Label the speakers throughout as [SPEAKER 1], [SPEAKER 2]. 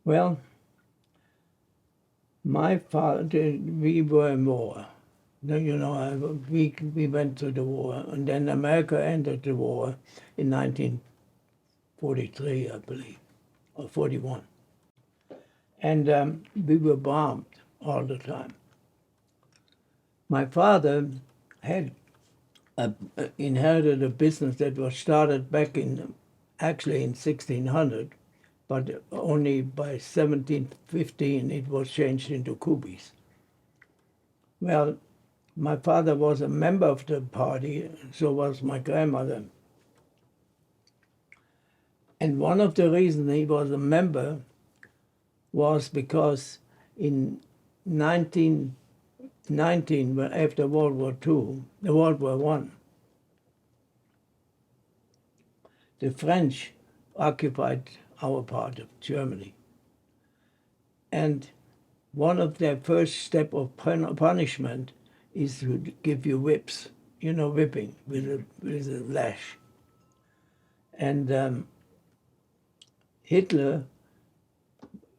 [SPEAKER 1] Well, my father, we were in war. We went to the war, and then America entered the war in 1943, I believe, or 41. And we were bombed all the time. My father had inherited a business that was started back actually in 1600, but only by 1715 it was changed into Kuby's. Well, my father was a member of the party, so was my grandmother. And one of the reasons he was a member was because in 1919, after World War II, World War I, the French occupied our part of Germany. And one of their first step of punishment is to give you whips, whipping with a lash. And Hitler,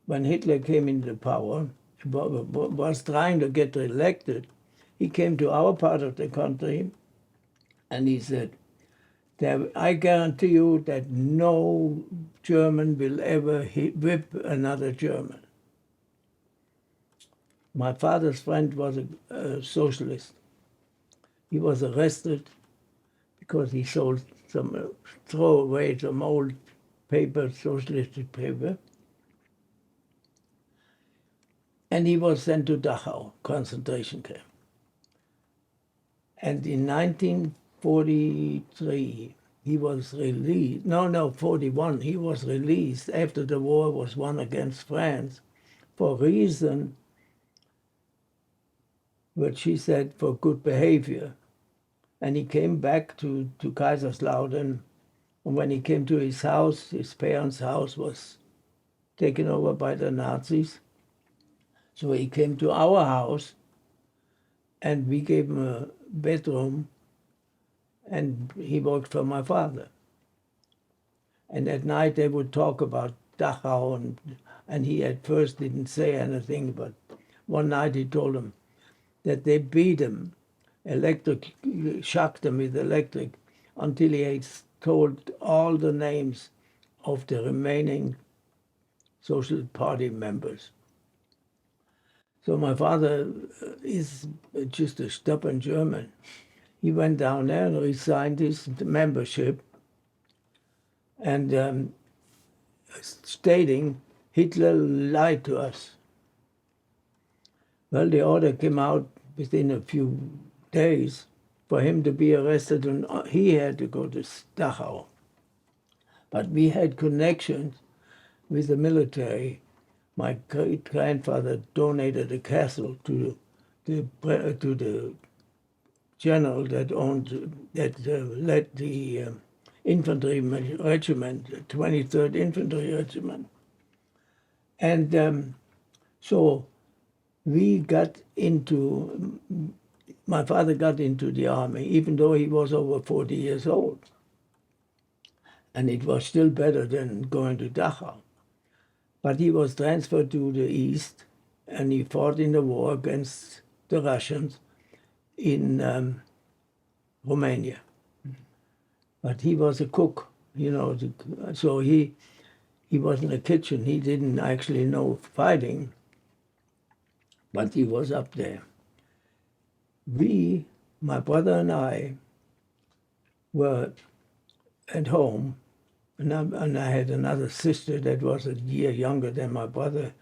[SPEAKER 1] when Hitler came into power, was trying to get elected, he came to our part of the country and he said, I guarantee you that no German will ever whip another German. My father's friend was a socialist. He was arrested because he sold throw away some old paper, socialistic paper. And he was sent to Dachau concentration camp. And in 1943, he was released. No, 41. He was released after the war was won against France for reason which he said for good behavior. And he came back to Kaiserslautern. And when he came to his house, his parents' house was taken over by the Nazis. So he came to our house, and we gave him a bedroom, and he worked for my father. And at night they would talk about Dachau, and he at first didn't say anything, but one night he told him that they beat him, shocked him with electric, until he had told all the names of the remaining Social Party members. So my father is just a stubborn German. He went down there and resigned his membership, and stating Hitler lied to us. Well, the order came out within a few days for him to be arrested, and he had to go to Dachau. But we had connections with the military. My great-grandfather donated a castle to the general that led the infantry regiment, 23rd Infantry Regiment. And so we got into, my father got into the army, even though he was over 40 years old. And it was still better than going to Dachau. But he was transferred to the east, and he fought in the war against the Russians in Romania. But he was a cook, so he was in the kitchen. He didn't actually know fighting, but he was up there. We, my brother and I, were at home, and I had another sister that was a year younger than my brother.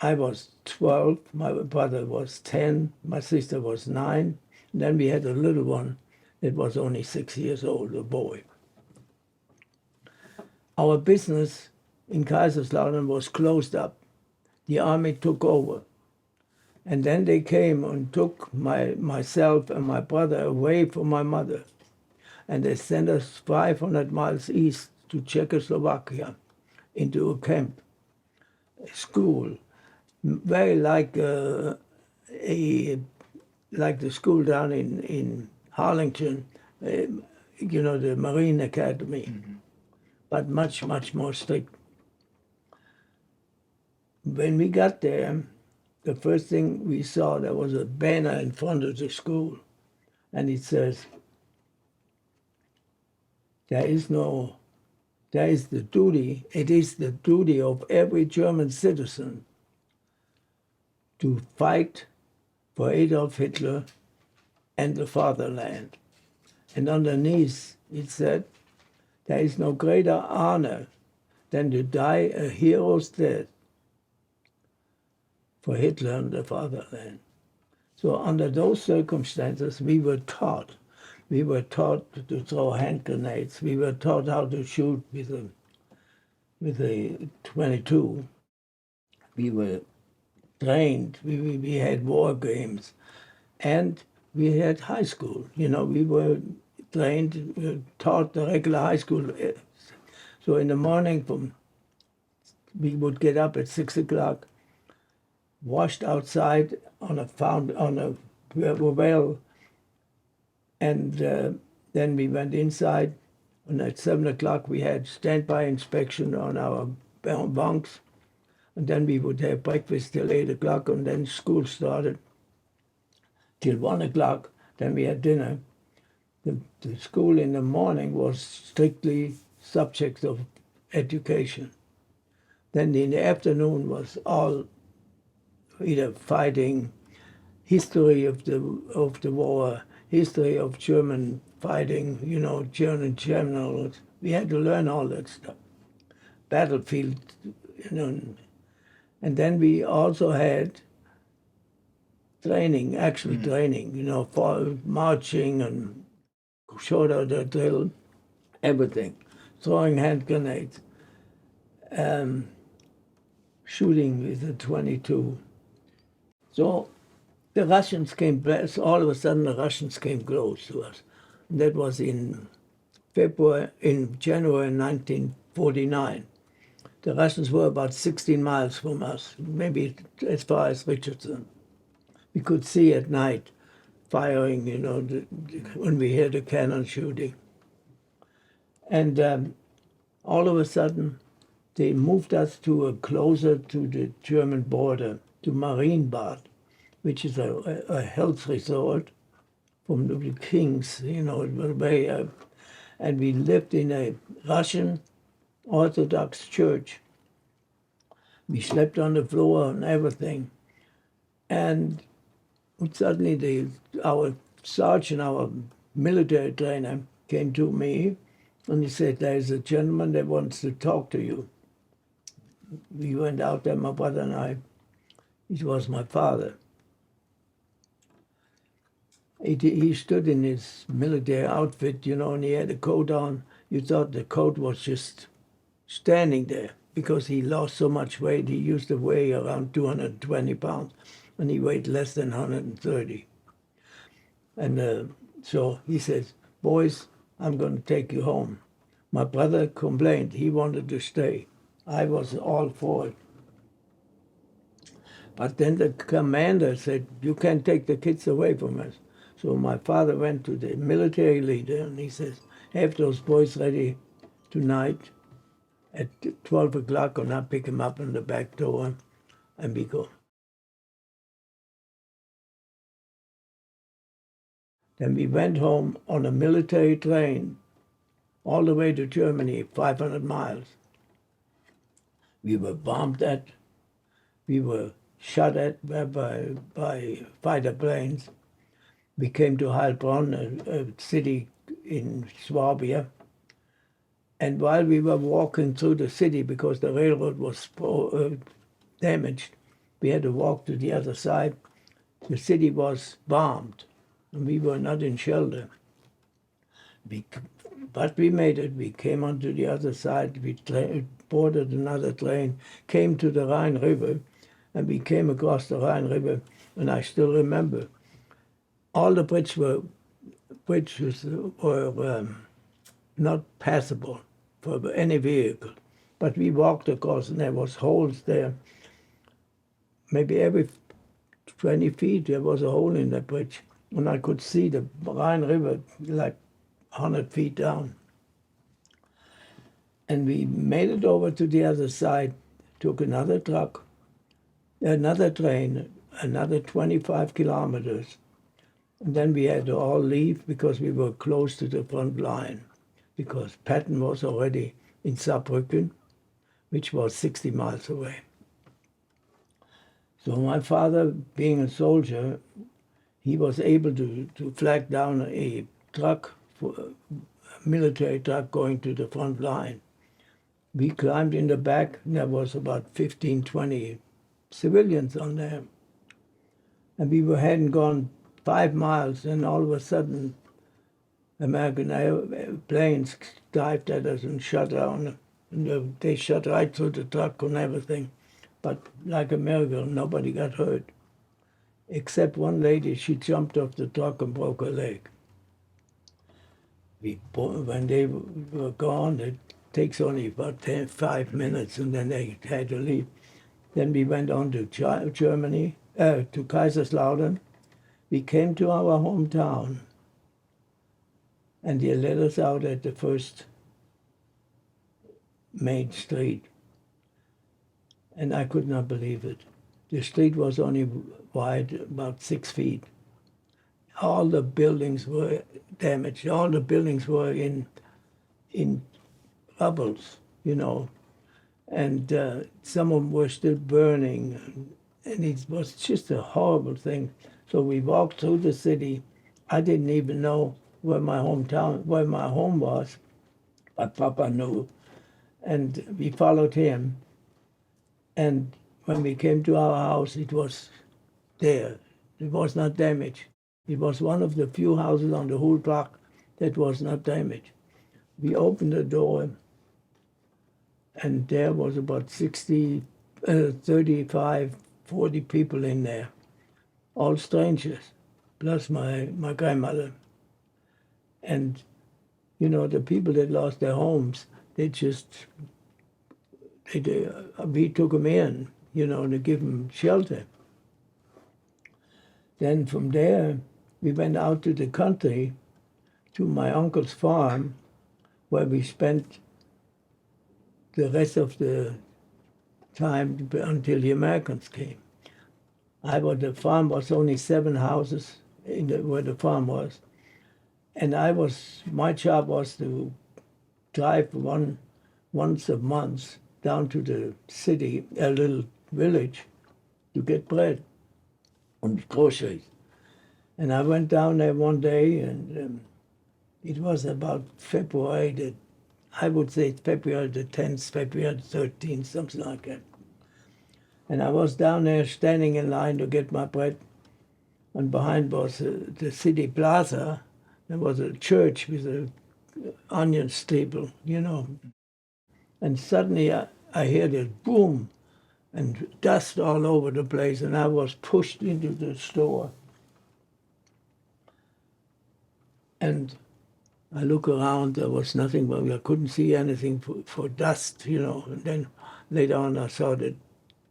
[SPEAKER 1] I was 12, my brother was 10, my sister was 9, and then we had a little one that was only 6 years old, a boy. Our business in Kaiserslautern was closed up. The army took over. And then they came and took myself and my brother away from my mother. And they sent us 500 miles east to Czechoslovakia into a camp, a school, very like like the school down in Harlingen, the Marine Academy, but much, much more strict. When we got there, the first thing we saw, there was a banner in front of the school, and it says, it is the duty of every German citizen to fight for Adolf Hitler and the fatherland. And underneath it said, there is no greater honor than to die a hero's death for Hitler and the fatherland. So under those circumstances, we were taught. We were taught to throw hand grenades. We were taught how to shoot with a 22. We were trained. We had war games. And we had high school. You know, we were trained, taught the regular high school. So in the morning, we would get up at 6 o'clock, washed outside on a well, and then we went inside. And at 7 o'clock, we had standby inspection on our bunks. And then we would have breakfast till 8 o'clock, and then school started till 1 o'clock. Then we had dinner. The school in the morning was strictly subjects of education. Then in the afternoon was all either fighting, history of the war, history of German fighting, you know, German generals. We had to learn all that stuff. Battlefield, you know. And then we also had training, actual training, you know, for marching and shoulder drill, everything. Throwing hand grenades, shooting with a 22. So the Russians came, all of a sudden the Russians came close to us. And that was in January 1949. The Russians were about 16 miles from us, maybe as far as Richardson. We could see at night firing, you know, when we heard the cannon shooting. And all of a sudden, they moved us closer to the German border, to Marienbad, which is a health resort from the kings, you know, and we lived in a Russian Orthodox church. We slept on the floor and everything. And suddenly our sergeant, our military trainer, came to me and he said, there's a gentleman that wants to talk to you. We went out there, my brother and I. It was my father. He stood in his military outfit, you know, and he had a coat on. You thought the coat was just standing there because he lost so much weight. He used to weigh around 220 pounds, and he weighed less than 130. And so he says, boys, I'm going to take you home. My brother complained. He wanted to stay. I was all for it. But then the commander said, you can't take the kids away from us. So my father went to the military leader and he says, have those boys ready tonight at 12 o'clock, and I'll pick them up in the back door and we go. Then we went home on a military train all the way to Germany, 500 miles. We were bombed at, we were shot at by fighter planes. We came to Heilbronn, a city in Swabia. And while we were walking through the city, because the railroad was damaged, we had to walk to the other side. The city was bombed, and we were not in shelter. But we made it. We came onto the other side. We boarded another train, came to the Rhine River, and we came across the Rhine River. And I still remember all the bridges were not passable for any vehicle. But we walked across, and there was holes there. Maybe every 20 feet there was a hole in the bridge, and I could see the Rhine River like 100 feet down. And we made it over to the other side, took another truck, another train, another 25 kilometers. And then we had to all leave because we were close to the front line, because Patton was already in Saarbrücken, which was 60 miles away. So my father, being a soldier, he was able to flag down a truck, a military truck going to the front line. We climbed in the back, and there was about 15, 20 civilians on there. And we hadn't gone 5 miles, and all of a sudden, American planes dived at us and shot down. And they shot right through the truck and everything. But like a miracle, nobody got hurt. Except one lady, she jumped off the truck and broke her leg. When they were gone, it takes only about 5 minutes, and then they had to leave. Then we went on to Germany, to Kaiserslautern. We came to our hometown, and they let us out at the first main street. And I could not believe it. The street was only wide about 6 feet. All the buildings were damaged. All the buildings were in rubbles, you know. And some of them were still burning. And it was just a horrible thing. So we walked through the city. I didn't even know where my home was, but Papa knew. And we followed him. And when we came to our house, it was there. It was not damaged. It was one of the few houses on the whole block that was not damaged. We opened the door, and there was about 35, 40 people in there, all strangers, plus my grandmother. And, you know, the people that lost their homes, we took them in, you know, to give them shelter. Then from there, we went out to the country, to my uncle's farm, where we spent the rest of the time until the Americans came. The farm was only 7 houses where the farm was. And my job was to drive once a month down to the city, a little village, to get bread and groceries. And I went down there one day, and it was about February, I would say February the 10th, February the 13th, something like that. And I was down there standing in line to get my bread, and behind was the city Plaza. There was a church with an onion steeple, you know. And suddenly I heard this boom and dust all over the place, and I was pushed into the store. And I look around, there was nothing, but I couldn't see anything for dust, you know. And then later on I saw that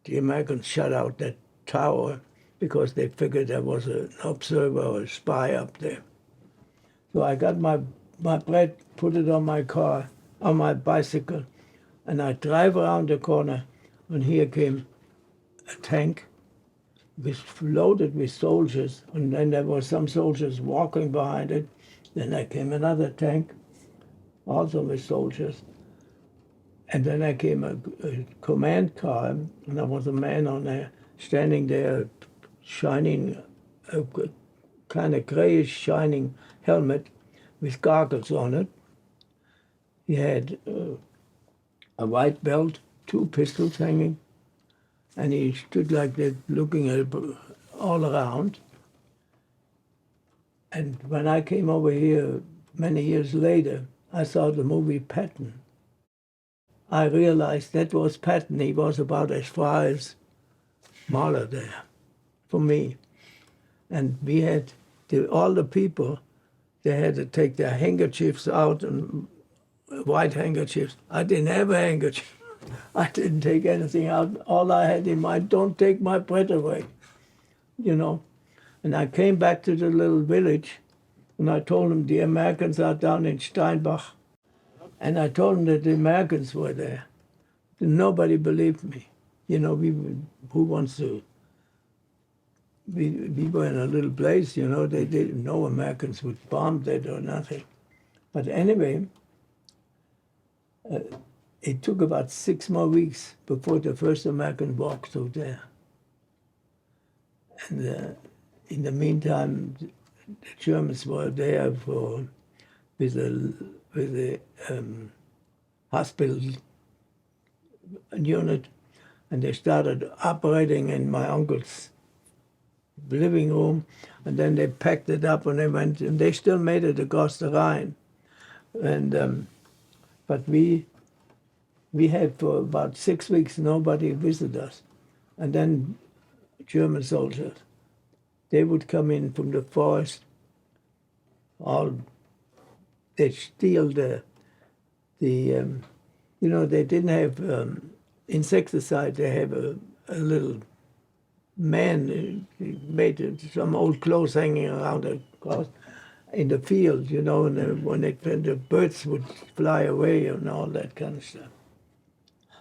[SPEAKER 1] the Americans shut out that tower because they figured there was an observer or a spy up there. So I got my bread, put it on my car, on my bicycle, and I drive around the corner, and here came a tank loaded with soldiers, and then there were some soldiers walking behind it. Then there came another tank, also with soldiers. And then there came a command car, and there was a man on there, standing there, shining, a kind of grayish shining helmet with goggles on it. He had a white belt, 2 pistols hanging, and he stood like that, looking at all around. And when I came over here many years later, I saw the movie Patton. I realized that was Patton. He was about as far as Mahler there, for me. And we had all the people, they had to take their handkerchiefs out, and white handkerchiefs. I didn't have a handkerchief. I didn't take anything out. All I had in mind, don't take my bread away, you know. And I came back to the little village, and I told them the Americans are down in Steinbach. And I told them that the Americans were there. And nobody believed me. You know, who wants to? We were in a little place, you know. They didn't know Americans would bomb that or nothing. But anyway, it took about 6 more weeks before the first American walked through there. And in the meantime, the Germans were there with the hospital unit, and they started operating in my uncle's living room, and then they packed it up and they went, and they still made it across the Rhine. And but we had for about 6 weeks nobody visit us, and then German soldiers, they would come in from the forest. They'd steal you know, they didn't have insecticide. They have a little man made some old clothes hanging around in the field, you know, and when the birds would fly away and all that kind of stuff.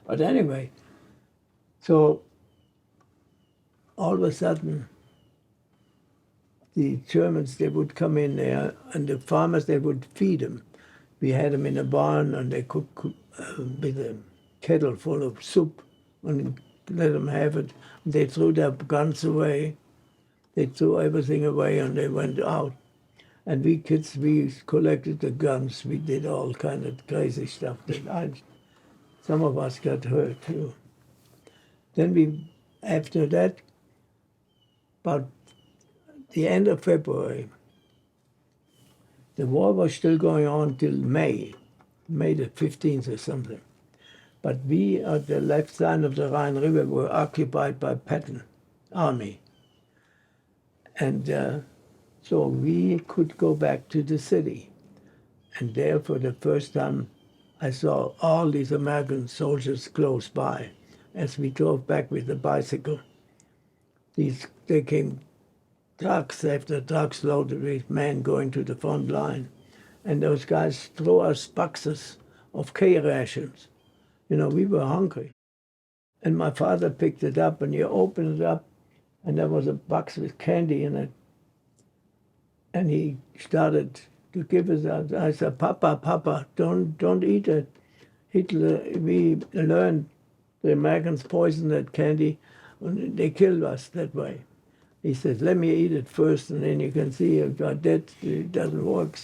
[SPEAKER 1] But anyway, so all of a sudden, the Germans, they would come in there, and the farmers, they would feed them. We had them in a barn, and they cooked with a kettle full of soup, and let them have it. They threw their guns away. They threw everything away, and they went out. And we kids, we collected the guns. We did all kind of crazy stuff. Some of us got hurt too. Then after that, about the end of February, the war was still going on till May the 15th or something. But we, at the left side of the Rhine River, were occupied by Patton army. And so we could go back to the city. And there, for the first time, I saw all these American soldiers close by. As we drove back with the bicycle, they came trucks after trucks loaded with men going to the front line. And those guys threw us boxes of K rations. You know, we were hungry. And my father picked it up, and he opened it up, and there was a box with candy in it. And he started to give us that. I said, Papa, don't eat it. We learned the Americans poisoned that candy, and they killed us that way. He said, let me eat it first, and then you can see if that it doesn't work.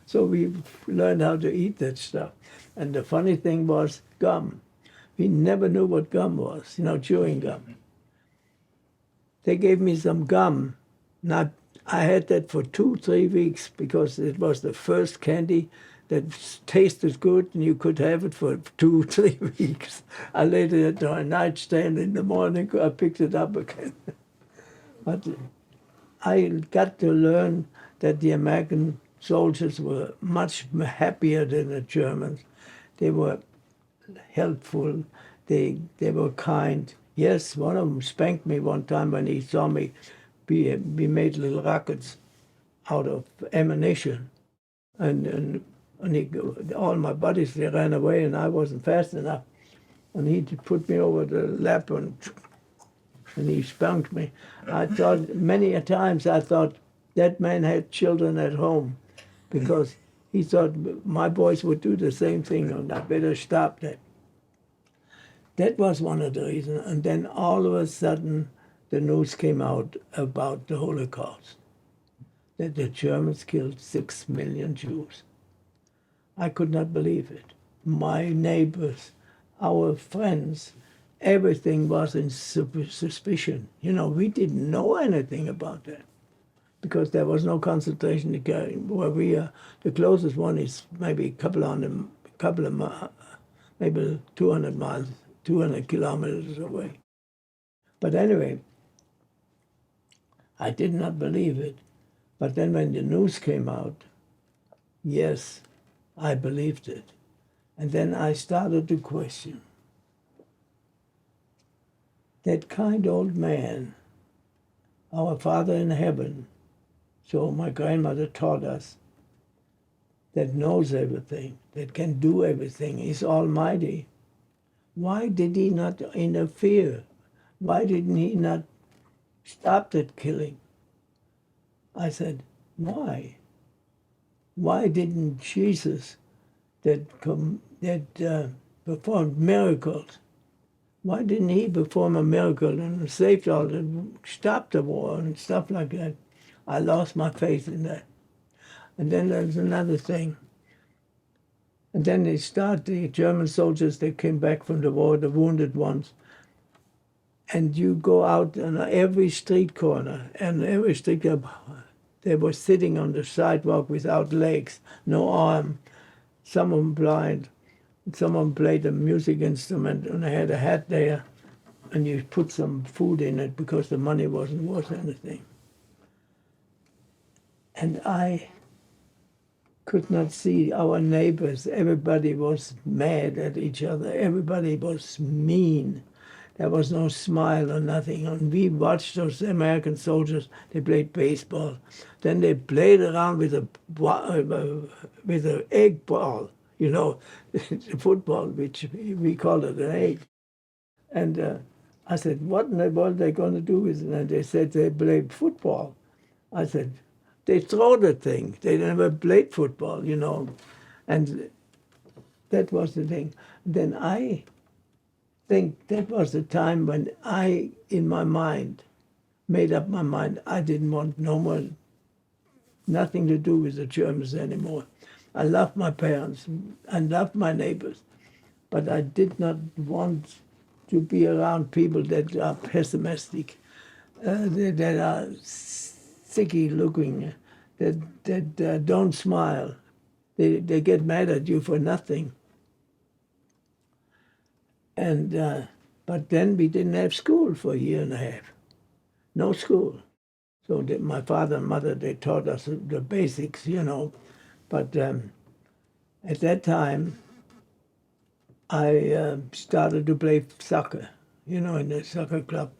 [SPEAKER 1] So we learned how to eat that stuff. And the funny thing was gum. We never knew what gum was, you know, chewing gum. They gave me some gum. Now, I had that for 2-3 weeks because it was the first candy that tasted good, and you could have it for 2-3 weeks. I laid it on a nightstand. In the morning, I picked it up again. But I got to learn that the American soldiers were much happier than the Germans. They were helpful. They were kind. Yes, one of them spanked me one time when he saw me. We made little rockets out of ammunition, and all my buddies, they ran away, and I wasn't fast enough. And he put me over the lap, and he spanked me. I thought many a times that man had children at home, because he thought my boys would do the same thing, and I better stop that. That was one of the reasons. And then all of a sudden, the news came out about the Holocaust, that the Germans killed 6 million Jews. I could not believe it. My neighbors, our friends, everything was in suspicion. You know, we didn't know anything about that because there was no concentration camp where we are. The closest one is maybe maybe 200 miles, 200 kilometers away. But anyway, I did not believe it. But then when the news came out, yes, I believed it. And then I started to question. That kind old man, our Father in heaven, so my grandmother taught us, that knows everything, that can do everything, is almighty. why did he not interfere? Why didn't he not stop that killing? I said, why? Why didn't Jesus that performed miracles? Why didn't he perform a miracle and saved all and stopped the war and stuff like that? I lost my faith in that. And then there's another thing. And then the German soldiers, they came back from the war, the wounded ones. And you go out on every street corner, and every street corner, they were sitting on the sidewalk without legs, no arm, some of them blind. Some of them played a music instrument, and they had a hat there, and you put some food in it because the money wasn't worth anything. And I could not see our neighbors. Everybody was mad at each other. Everybody was mean. There was no smile or nothing. And we watched those American soldiers. They played baseball. Then they played around with an egg ball, you know, the football, which we called it an egg. And I said, what in the world are they going to do with it? And they said they played football. I said, they throw the thing. They never played football, you know. And that was the thing. Then I think that was the time when I, in my mind, made up my mind I didn't want nothing to do with the Germans anymore. I loved my parents. I loved my neighbors. But I did not want to be around people that are pessimistic, that are sicky looking, that don't smile. They get mad at you for nothing. And but then we didn't have school for a year and a half. No school. So my father and mother, they taught us the basics, you know. But at that time, I started to play soccer, you know, in the soccer club.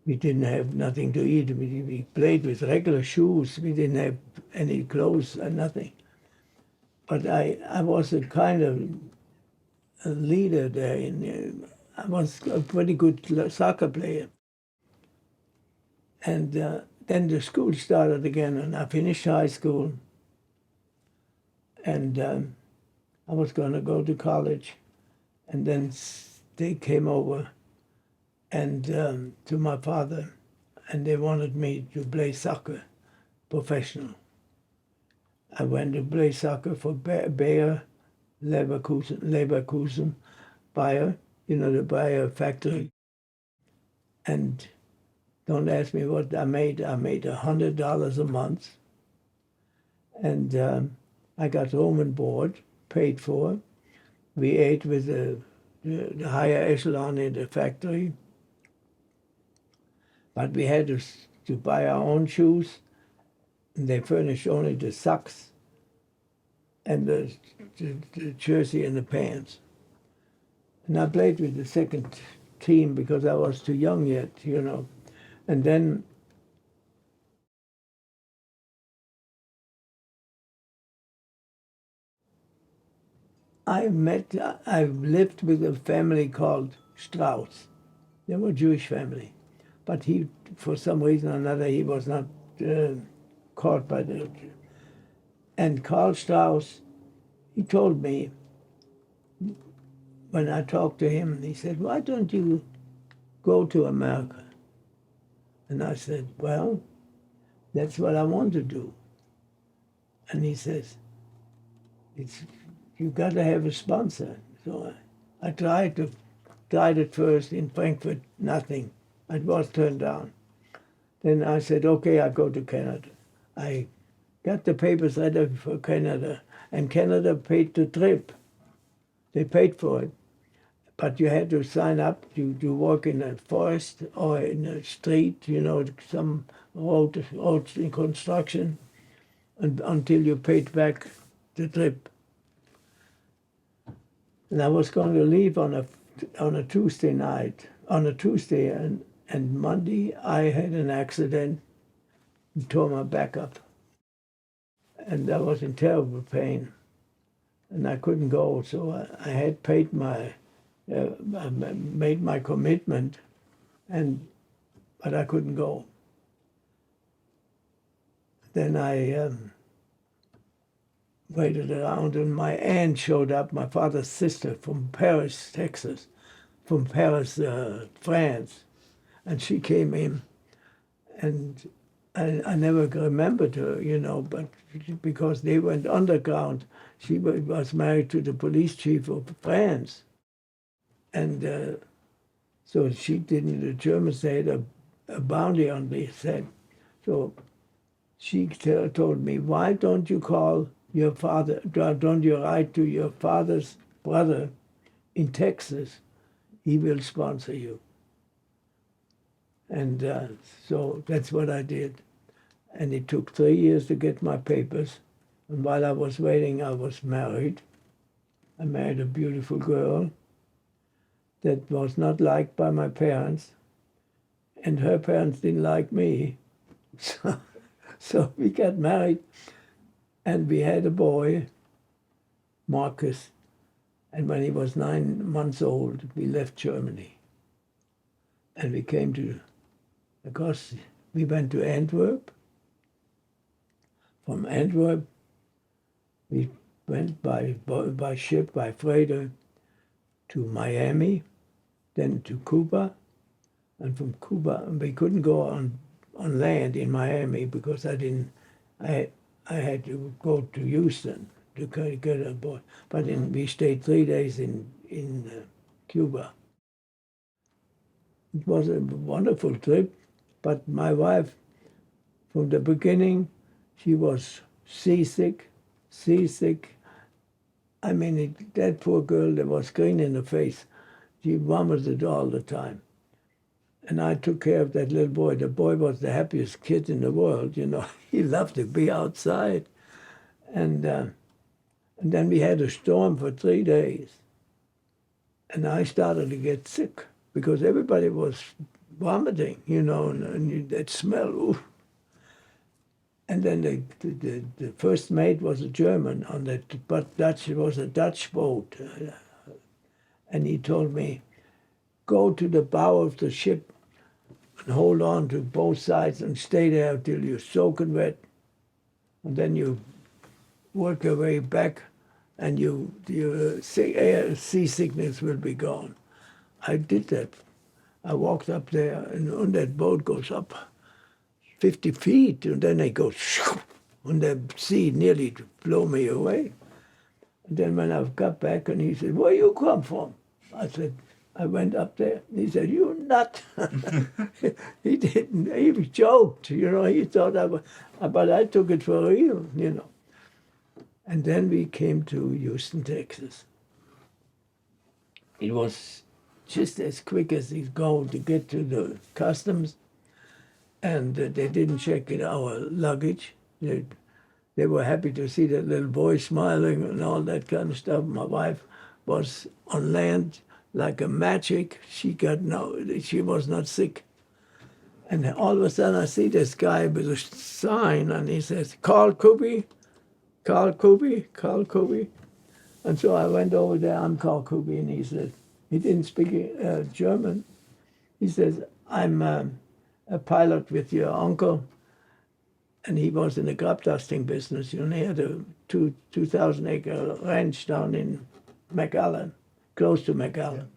[SPEAKER 1] We didn't have nothing to eat. We played with regular shoes. We didn't have any clothes or nothing. But I was a kind of a leader there. I was a pretty good soccer player. And then the school started again, and I finished high school. And I was going to go to college. And then they came over and to my father, and they wanted me to play soccer professional. I went to play soccer for Bayer Leverkusen, Bayer, you know, the Bayer factory. And don't ask me what I made. I made $100 a month. And I got room and board, paid for. We ate with the higher echelon in the factory. But we had to buy our own shoes. And they furnished only the socks and the jersey and the pants. And I played with the second team because I was too young yet, you know. And then I lived with a family called Strauss. They were a Jewish family. But for some reason or another, he was not caught by the... And Karl Strauss, he told me, when I talked to him, he said, why don't you go to America? And I said, well, that's what I want to do. And he says, you got to have a sponsor. So I tried it first in Frankfurt, nothing. I was turned down. Then I said, okay, I go to Canada. I got the papers ready for Canada, and Canada paid the trip. They paid for it. But you had to sign up to work in a forest or in a street, you know, some roads in construction, until you paid back the trip. And I was going to leave on a Tuesday night, and Monday I had an accident and tore my back up. And I was in terrible pain, and I couldn't go. So I had paid my made my commitment, but I couldn't go. Then I waited around, and my aunt showed up, my father's sister from Paris, Texas, from Paris, France, and she came in, and I never remembered her, you know, but because they went underground. She was married to the police chief of France, and so she didn't. The Germans had a bounty on his head, so she told me, "Why don't you call your father? Don't you write to your father's brother in Texas? He will sponsor you." And so that's what I did. And it took 3 years to get my papers. And while I was waiting, I was married. I married a beautiful girl that was not liked by my parents. And her parents didn't like me. So we got married. And we had a boy, Marcus. And when he was 9 months old, we left Germany. And we came to, because we went to Antwerp. From Antwerp, we went by ship, by freighter, to Miami, then to Cuba, and from Cuba, we couldn't go on land in Miami because I had to go to Houston to get aboard. But we stayed 3 days in Cuba. It was a wonderful trip, but my wife, from the beginning, she was seasick. I mean, that poor girl that was green in the face, she vomited all the time. And I took care of that little boy. The boy was the happiest kid in the world, you know. He loved to be outside. And then we had a storm for 3 days. And I started to get sick because everybody was vomiting, you know, and that smell, oof. And then the first mate was a German on that, but it was a Dutch boat. And he told me, go to the bow of the ship and hold on to both sides and stay there till you're soaking wet. And then you work your way back and your seasickness will be gone. I did that. I walked up there, and that boat goes up 50 feet, and then it goes, and the sea nearly blew me away. And then when I got back, and he said, "Where you come from?" I said, "I went up there." He said, "You nut." He didn't, he joked, you know, he thought but I took it for real, you know. And then we came to Houston, Texas. It was just as quick as it go to get to the customs, and they didn't check in our luggage. They were happy to see that little boy smiling and all that kind of stuff. My wife was on land like a magic. She was not sick. And all of a sudden I see this guy with a sign, and he says, "Karl Kuby, Karl Kuby, Karl Kuby." And so I went over there, "I'm Karl Kuby," and he said, he didn't speak German. He says, "I'm a pilot with your uncle." And he was in the crop dusting business. You know, he had a 2,000-acre ranch down in McAllen, close to McAllen.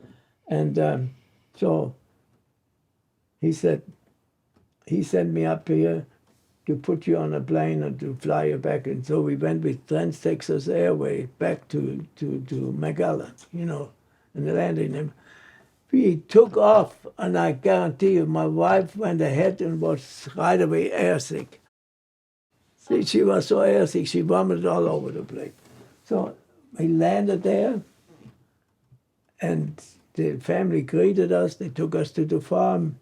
[SPEAKER 1] Yeah. And so he said, he sent me up here to put you on a plane and to fly you back. And so we went with Trans-Texas Airway back to McAllen, you know, and landed him. We took off, and I guarantee you, my wife went ahead and was right away airsick. See, she was so airsick, she vomited all over the place. So we landed there, and the family greeted us. They took us to the farm.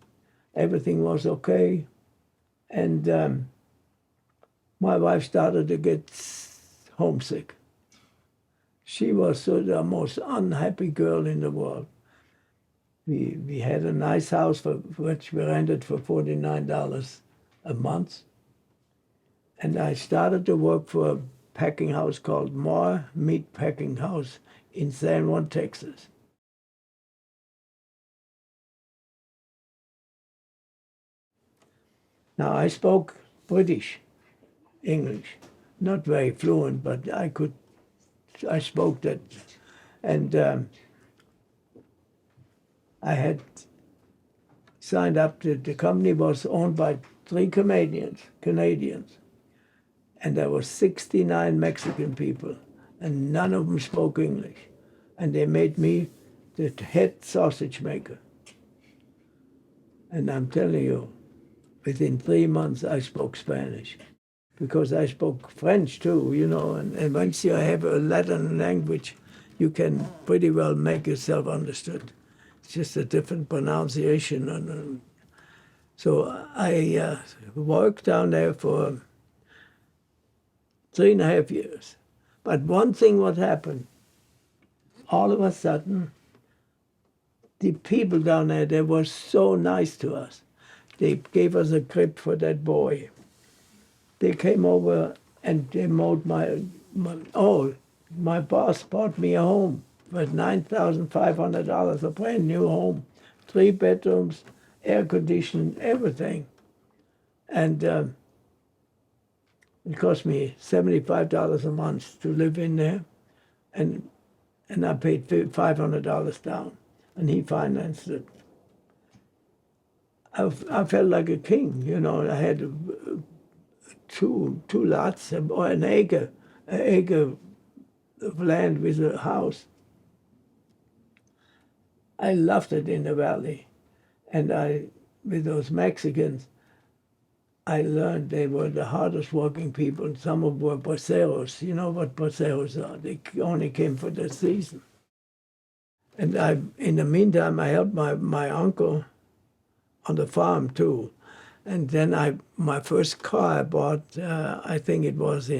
[SPEAKER 1] Everything was okay. And my wife started to get homesick. She was the most unhappy girl in the world. We had a nice house which we rented for $49 a month. And I started to work for a packing house called Moore Meat Packing House in San Juan, Texas. Now, I spoke British English, not very fluent, but I spoke that. And I had signed up to, the company was owned by 3 Canadians, and there were 69 Mexican people, and none of them spoke English. And they made me the head sausage maker. And I'm telling you, within 3 months I spoke Spanish, because I spoke French too, and once you have a Latin language, you can pretty well make yourself understood. It's just a different pronunciation. So I worked down there for 3.5 years. But one thing what happened, all of a sudden, the people down there, they were so nice to us. They gave us a crib for that boy. They came over and they mowed my boss bought me a home for $9,500, a brand new home, 3 bedrooms, air conditioning, everything. And it cost me $75 a month to live in there, and I paid $500 down, and he financed it. I felt like a king, I had two lots, or an acre of land with a house. I loved it in the valley, and with those Mexicans, I learned they were the hardest working people. Some of them were braceros. You know what braceros are? They only came for the season. And in the meantime, I helped my uncle on the farm too. And then my first car I bought, I think it was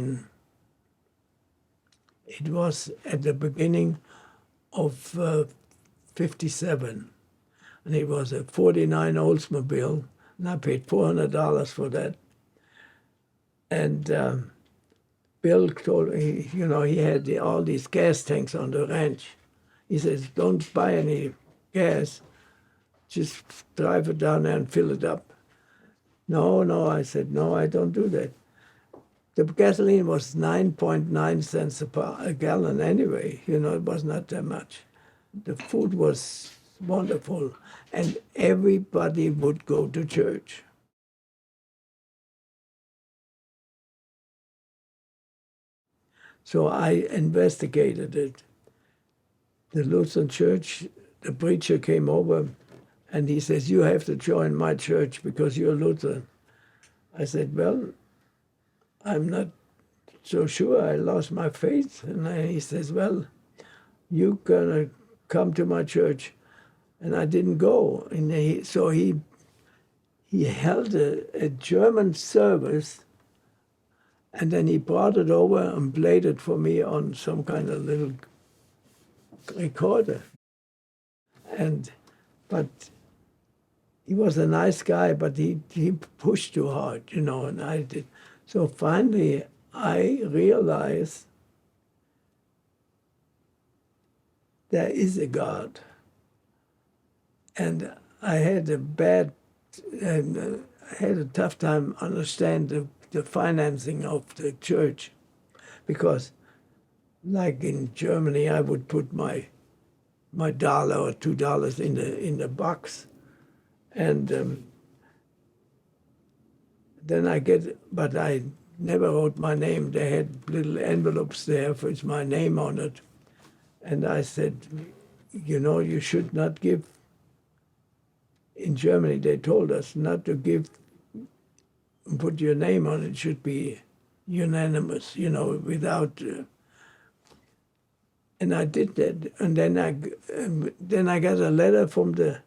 [SPEAKER 1] at the beginning of 57. And it was a 49 Oldsmobile, and I paid $400 for that. And Bill told me, he had all these gas tanks on the ranch. He says, don't buy any gas, just drive it down there and fill it up. No, I said, no, I don't do that. The gasoline was 9.9 cents a gallon anyway, it was not that much. The food was wonderful, and everybody would go to church. So I investigated it. The Lutheran church, the preacher came over, and he says, you have to join my church because you're Lutheran. I said, well, I'm not so sure. I lost my faith. And he says, well, you're going to come to my church. And I didn't go. And so he held a German service, and then he brought it over and played it for me on some kind of little recorder. But he was a nice guy, but he pushed too hard, and I did. So finally, I realized there is a God. And I had a tough time understand the financing of the church, because, like in Germany, I would put my $1 or $2 in the box, and then but I never wrote my name. They had little envelopes there with my name on it, and I said, you should not give. In Germany, they told us not to give, put your name on it. It should be unanimous, without. And I did that, and then I got a letter from the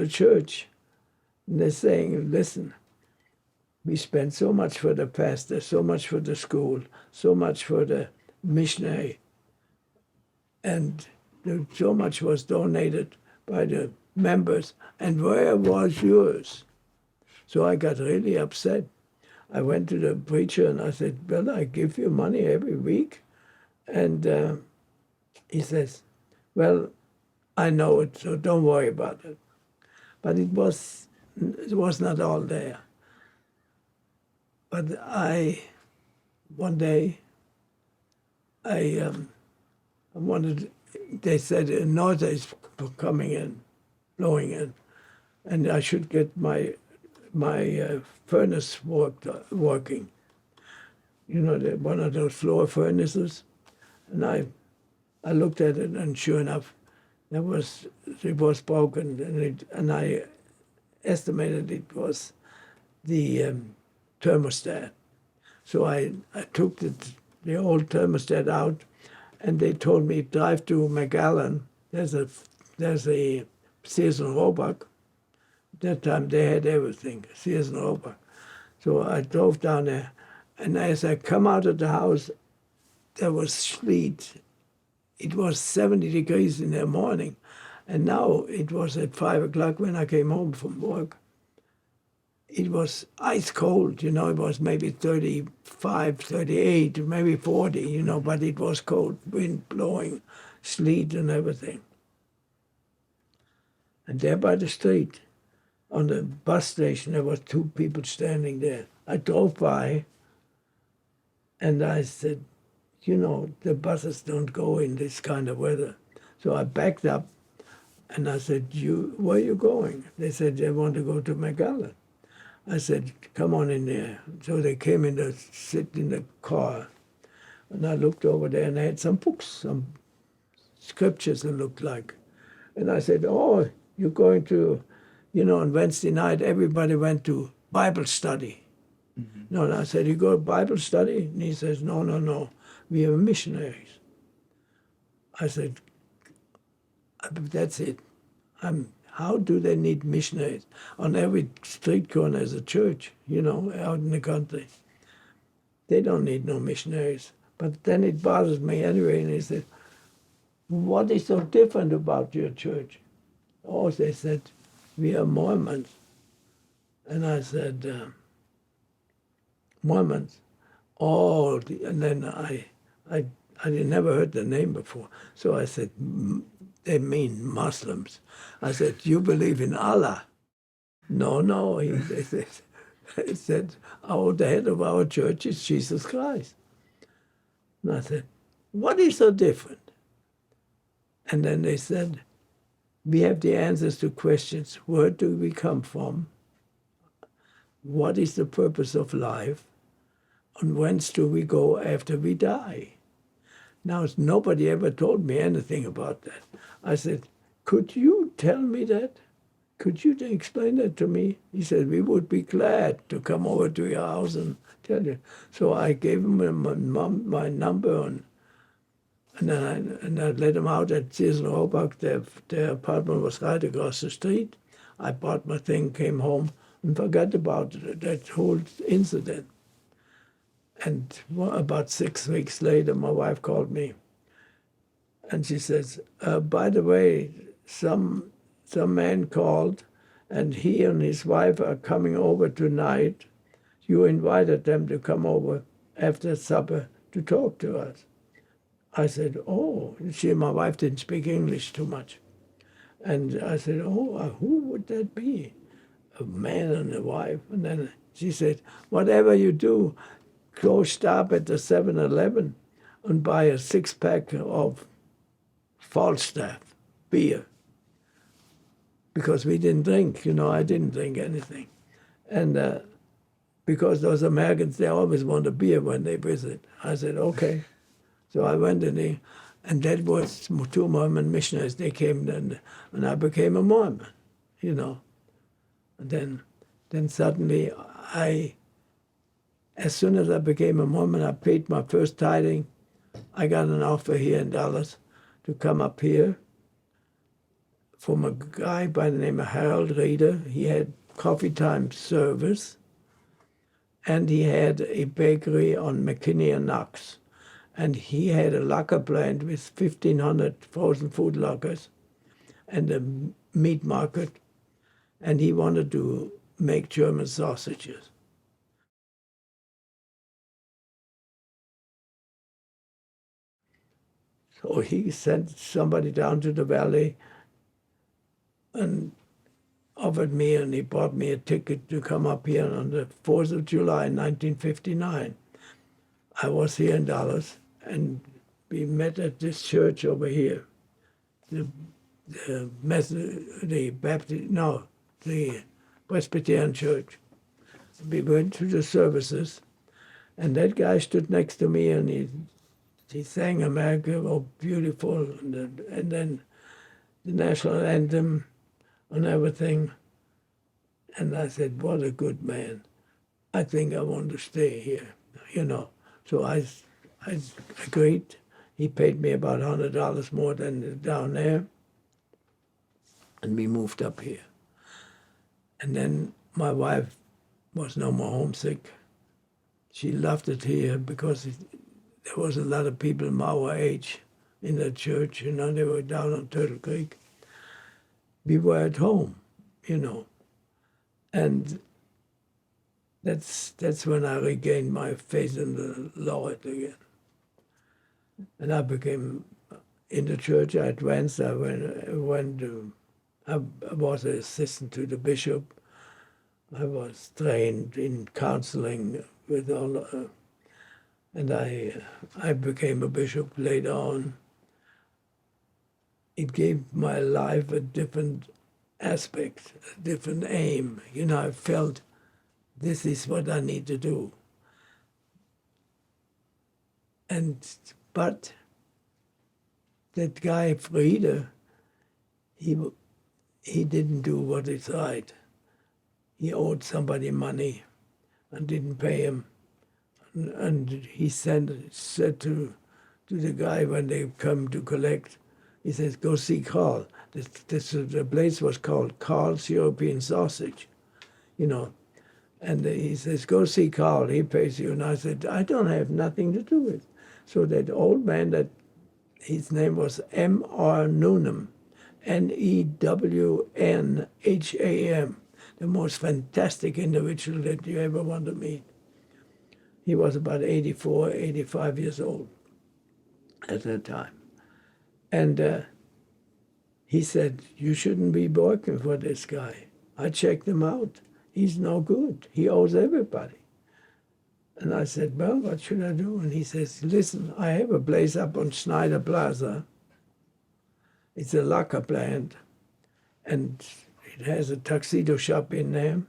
[SPEAKER 1] church, and they're saying, listen, we spent so much for the pastor, so much for the school, so much for the missionary, and so much was donated by the members, and where was yours? So I got really upset. I went to the preacher and I said, well, I give you money every week, and He says, well, I know it, so don't worry about it. But it was not all there. But one day, I wanted, they said a north is coming in, blowing in, and I should get my furnace working. You know, one of those floor furnaces. And I looked at it, and sure enough, it was broken, and I estimated it was the thermostat. So I took the old thermostat out, and they told me drive to McAllen. There's a Sears and Roebuck. At that time they had everything, Sears and Roebuck. So I drove down there, and as I come out of the house, there was sleet. It was 70 degrees in the morning, and now it was at 5 o'clock when I came home from work. It was ice cold, you know, it was maybe 35, 38, maybe 40, you know, but it was cold, wind blowing, sleet and everything. And there by the street, on the bus station, there was two people standing there. I drove by, and I said, you know, the buses don't go in this kind of weather. So I backed up, and I said, where are you going? They said, they want to go to McAllen. I said, come on in there. So they came in to sit in the car. And I looked over there, and they had some books, some scriptures it looked like. And I said, oh, you're going to, you know, on Wednesday night, everybody went to Bible study. Mm-hmm. No, and I said, you go to Bible study? And he says, no, we are missionaries. I said, that's it. How do they need missionaries? On every street corner is a church, you know, out in the country. They don't need no missionaries. But then it bothers me anyway, and he said, what is so different about your church? Oh, they said, we are Mormons. And I said, Mormons? Oh, and then I never heard the name before. So I said, they mean Muslims. I said, you believe in Allah? No, they said, the head of our church is Jesus Christ. And I said, what is so different? And then they said, we have the answers to questions. Where do we come from? What is the purpose of life? And whence do we go after we die? Now, nobody ever told me anything about that. I said, could you tell me that? Could you explain that to me? He said, we would be glad to come over to your house and tell you. So I gave him my number, and I let him out at Sears and Roebuck. Their apartment was right across the street. I bought my thing, came home, and forgot about that whole incident. And about 6 weeks later, my wife called me, and she says, by the way, some man called, and he and his wife are coming over tonight. You invited them to come over after supper to talk to us. I said, oh, my wife didn't speak English too much. And I said, oh, who would that be? A man and a wife. And then she said, whatever you do, go stop at the 7-Eleven and buy a 6-pack of Falstaff beer. Because we didn't drink, you know, I didn't drink anything. And because those Americans, they always want a beer when they visit. I said, okay. So I went in there, and that was 2 Mormon missionaries. They came, and I became a Mormon, you know. And then suddenly as soon as I became a Mormon, I paid my first tithing. I got an offer here in Dallas to come up here from a guy by the name of Harold Reeder. He had coffee time service, and he had a bakery on McKinney and Knox. And he had a locker plant with 1,500 frozen food lockers and a meat market, and he wanted to make German sausages. So he sent somebody down to the valley and offered me, and he bought me a ticket to come up here on the 4th of July, 1959. I was here in Dallas, and we met at this church over here, the Presbyterian church. We went to the services, and that guy stood next to me, and he sang America, oh, beautiful, and then the national anthem and everything. And I said, what a good man. I think I want to stay here, you know. So I agreed. He paid me about $100 more than down there. And we moved up here. And then my wife was no more homesick. She loved it here because there was a lot of people our age in the church, you know, they were down on Turtle Creek. We were at home, you know. And that's when I regained my faith in the Lord again. And I became, in the church, I advanced. I was an assistant to the bishop. I was trained in counseling with all, and I became a bishop later on. It gave my life a different aspect, a different aim. You know, I felt this is what I need to do. But that guy Friede, he didn't do what is right. He owed somebody money and didn't pay him. And he said to the guy when they come to collect, he says, go see Karl. The place was called Karl's European Sausage, you know. And he says, go see Karl, he pays you. And I said, I don't have nothing to do with it. So that old man, his name was M.R. Noonan, Newnham, the most fantastic individual that you ever want to meet. He was about 84, 85 years old at that time. And he said, you shouldn't be working for this guy. I checked him out. He's no good. He owes everybody. And I said, well, what should I do? And he says, listen, I have a place up on Snider Plaza. It's a lacquer plant, and it has a tuxedo shop in there.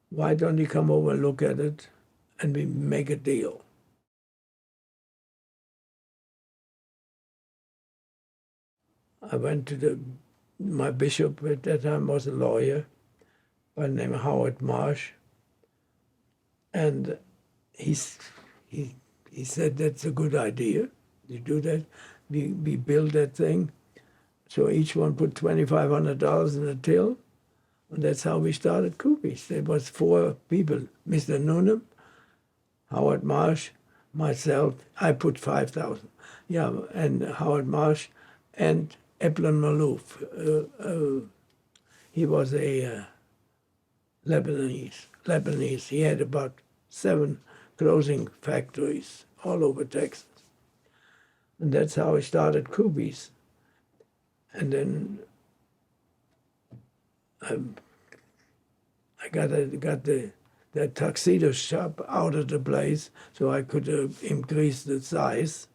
[SPEAKER 1] Why don't you come over and look at it, and we make a deal? I went to my bishop at that time was a lawyer by the name of Howard Marsh. And he said, that's a good idea. You do that. We build that thing. So each one put $2,500 in the till. And that's how we started Kuby's. There was 4 people, Mr. Noonan, Howard Marsh, myself. I put 5,000. Yeah, and Howard Marsh and Eplon Malouf. He was a Lebanese. He had about 7 clothing factories all over Texas. And that's how I started Kuby's. And then I got the tuxedo shop out of the place so I could increase the size.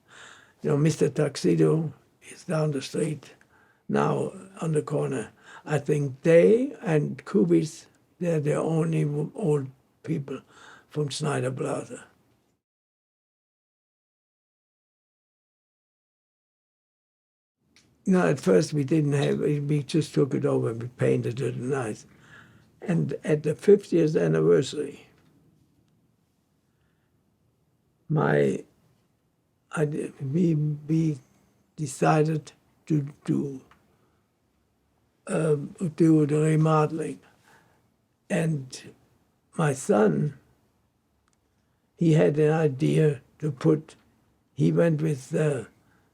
[SPEAKER 1] You know, Mr. Tuxedo is down the street now on the corner. I think they and Kuby's, they're the only old people from Snider Plaza. No, at first we didn't have it. We just took it over and we painted it nice. And at the 50th anniversary, we decided to do the remodeling. And my son, he had an idea to he went with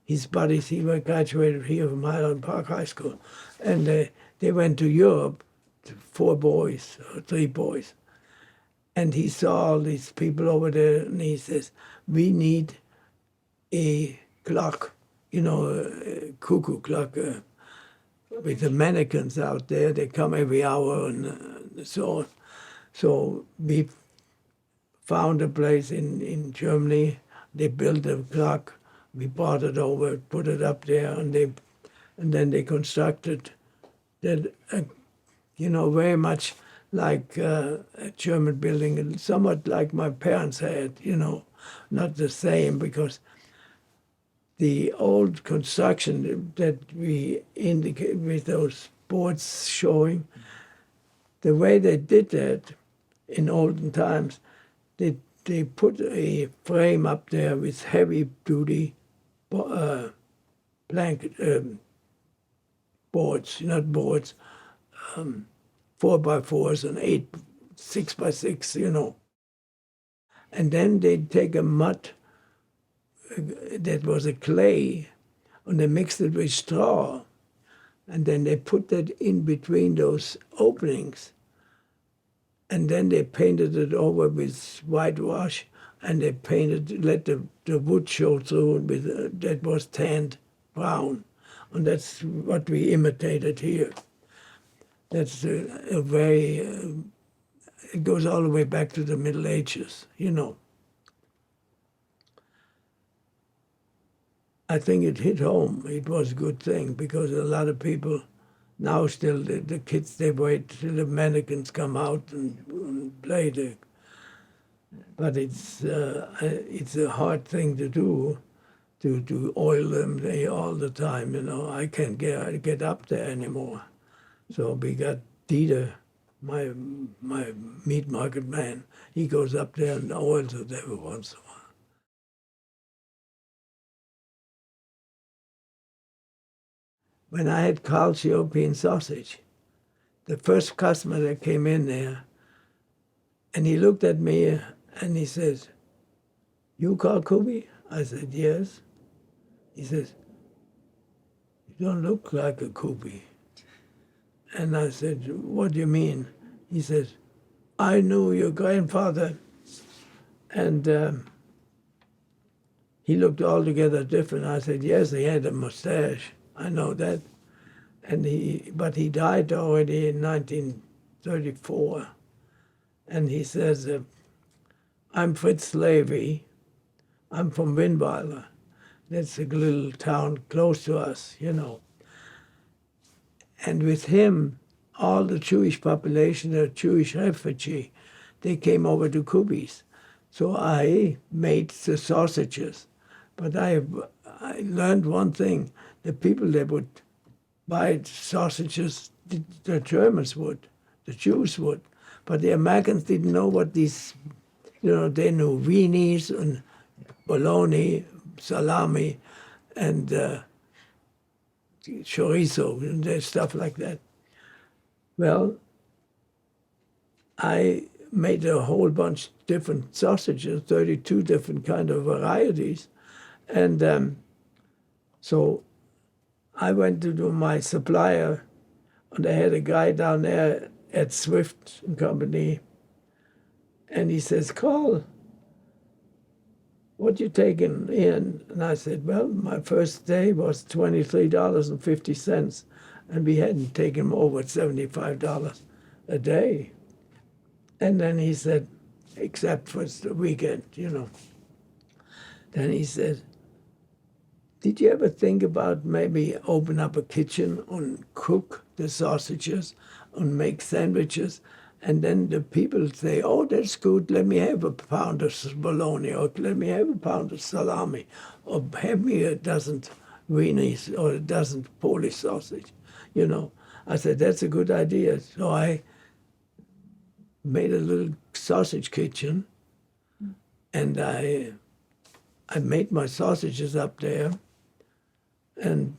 [SPEAKER 1] his buddies, he graduated here from Highland Park High School, and they went to Europe, 4 boys, or 3 boys. And he saw all these people over there, and he says, we need a clock cuckoo clock with the mannequins out there. They come every hour and so on. So we found a place in Germany. They built a clock. We brought it over, put it up there, and then they constructed that, very much like a German building, and somewhat like my parents had, not the same, because the old construction that we indicate with those boards showing, the way they did that in olden times, they put a frame up there with heavy-duty blanket boards, not boards, 4x4s and 6x6, And then they'd take a mud that was a clay, and they mixed it with straw, and then they put that in between those openings, and then they painted it over with whitewash, and they let the wood show through with that was tanned brown, and that's what we imitated here. That's a very, it goes all the way back to the Middle Ages, I think it hit home. It was a good thing because a lot of people now still, the kids, they wait till the mannequins come out and play but it's a hard thing to do, to oil them all the time, I can't get up there anymore. So we got Dieter, my meat market man. He goes up there and oils it every once in a while. When I had Karl's European sausage, the first customer that came in there, and he looked at me and he says, "You Karl Kuby?" I said, "Yes." He says, "You don't look like a Kuby." And I said, "What do you mean?" He says, "I knew your grandfather." And he looked altogether different. I said, "Yes, he had a mustache. I know that." But he died already in 1934. And he says, "I'm Fritz Levy. I'm from Winnweiler." That's a little town close to us, And with him, all the Jewish population, the Jewish refugee, they came over to Kuby's. So I made the sausages. But I learned one thing. The people that would buy sausages, the Germans would, the Jews would. But the Americans didn't know what these, they knew weenies and bologna, salami, and chorizo, and stuff like that. Well, I made a whole bunch of different sausages, 32 different kind of varieties. And so I went to my supplier, and I had a guy down there at Swift and Company, and he says, "Karl, what you taking in?" And I said, "Well, my first day was $23.50, and we hadn't taken over $75 a day." And then he said, "Except for the weekend, Then he said, "Did you ever think about maybe open up a kitchen and cook the sausages and make sandwiches? And then the people say, 'Oh, that's good. Let me have a pound of bologna, or let me have a pound of salami, or have me a dozen weenies or a dozen Polish sausage.'" I said, "That's a good idea." So I made a little sausage kitchen, and I made my sausages up there, and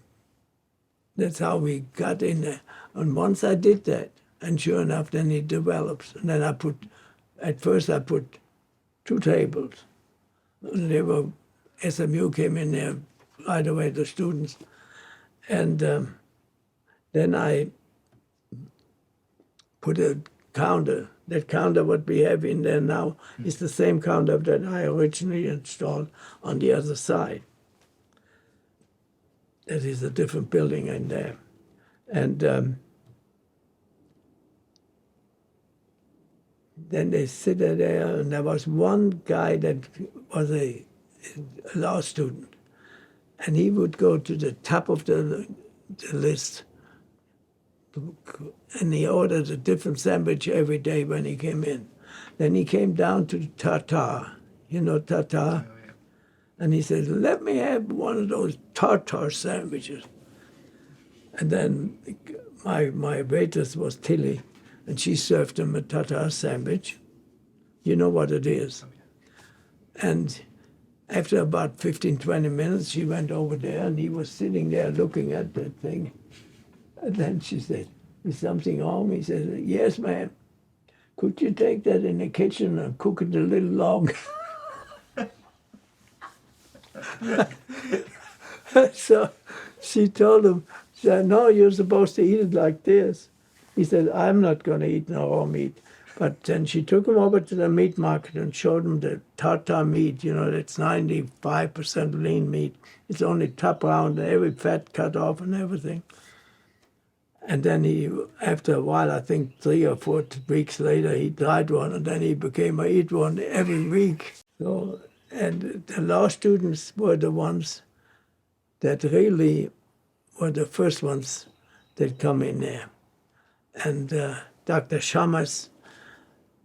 [SPEAKER 1] that's how we got in there. And once I did that, and sure enough, then it develops. And then at first I put 2 tables. And SMU came in there right away, the students. And then I put a counter. That counter, what we have in there now, is the same counter that I originally installed on the other side. That is a different building in there. And then they sit there, and there was one guy that was a law student, and he would go to the top of the list, and he ordered a different sandwich every day when he came in. Then he came down to tartar, you know tartar?
[SPEAKER 2] Oh, yeah.
[SPEAKER 1] And he said, let me have one of those tartar sandwiches. And then my waitress was Tilly, and she served him a tartar sandwich. You know what it is.
[SPEAKER 2] Oh, yeah.
[SPEAKER 1] And after about 15, 20 minutes, she went over there, and he was sitting there looking at that thing. And then she said, is something wrong? He said, yes, ma'am. Could you take that in the kitchen and cook it a little longer? So she told him, she said, no, you're supposed to eat it like this. He said, I'm not going to eat no raw meat. But then she took him over to the meat market and showed him the tartar meat. You know, it's 95% lean meat. It's only top round, every fat cut off and everything. And then he, after a while, I think 3 or 4 weeks later, he tried one, and then he became a eat one every week. So, and the law students were the ones that really were the first ones that come in there. And Dr. Shammers,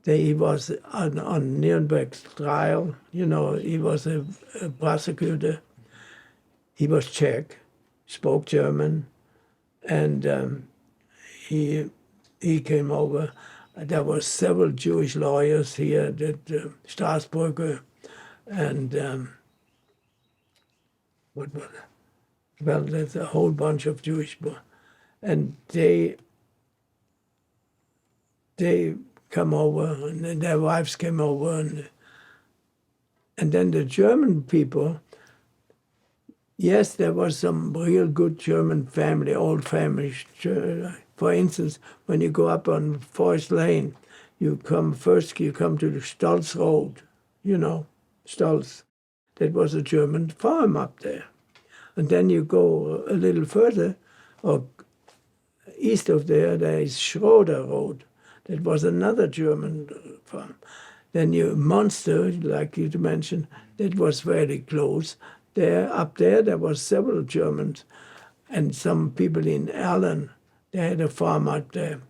[SPEAKER 1] he was on Nuremberg's trial. You know, he was a prosecutor. He was Czech, spoke German, and he came over. There were several Jewish lawyers here at Straßburger, and what was it? Well, there's a whole bunch of Jewish, and they come over, and then their wives came over, and then the German people. Yes, there was some real good German family, old families. For instance, when you go up on Forest Lane, you come to the Stolz Road, you know, Stolz. That was a German farm up there. And then you go a little further, or east of there is Schroeder Road. That was another German farm. Then Munster, like you mentioned, that was very close. Up there was several Germans, and some people in Erlen. They had a farm out there.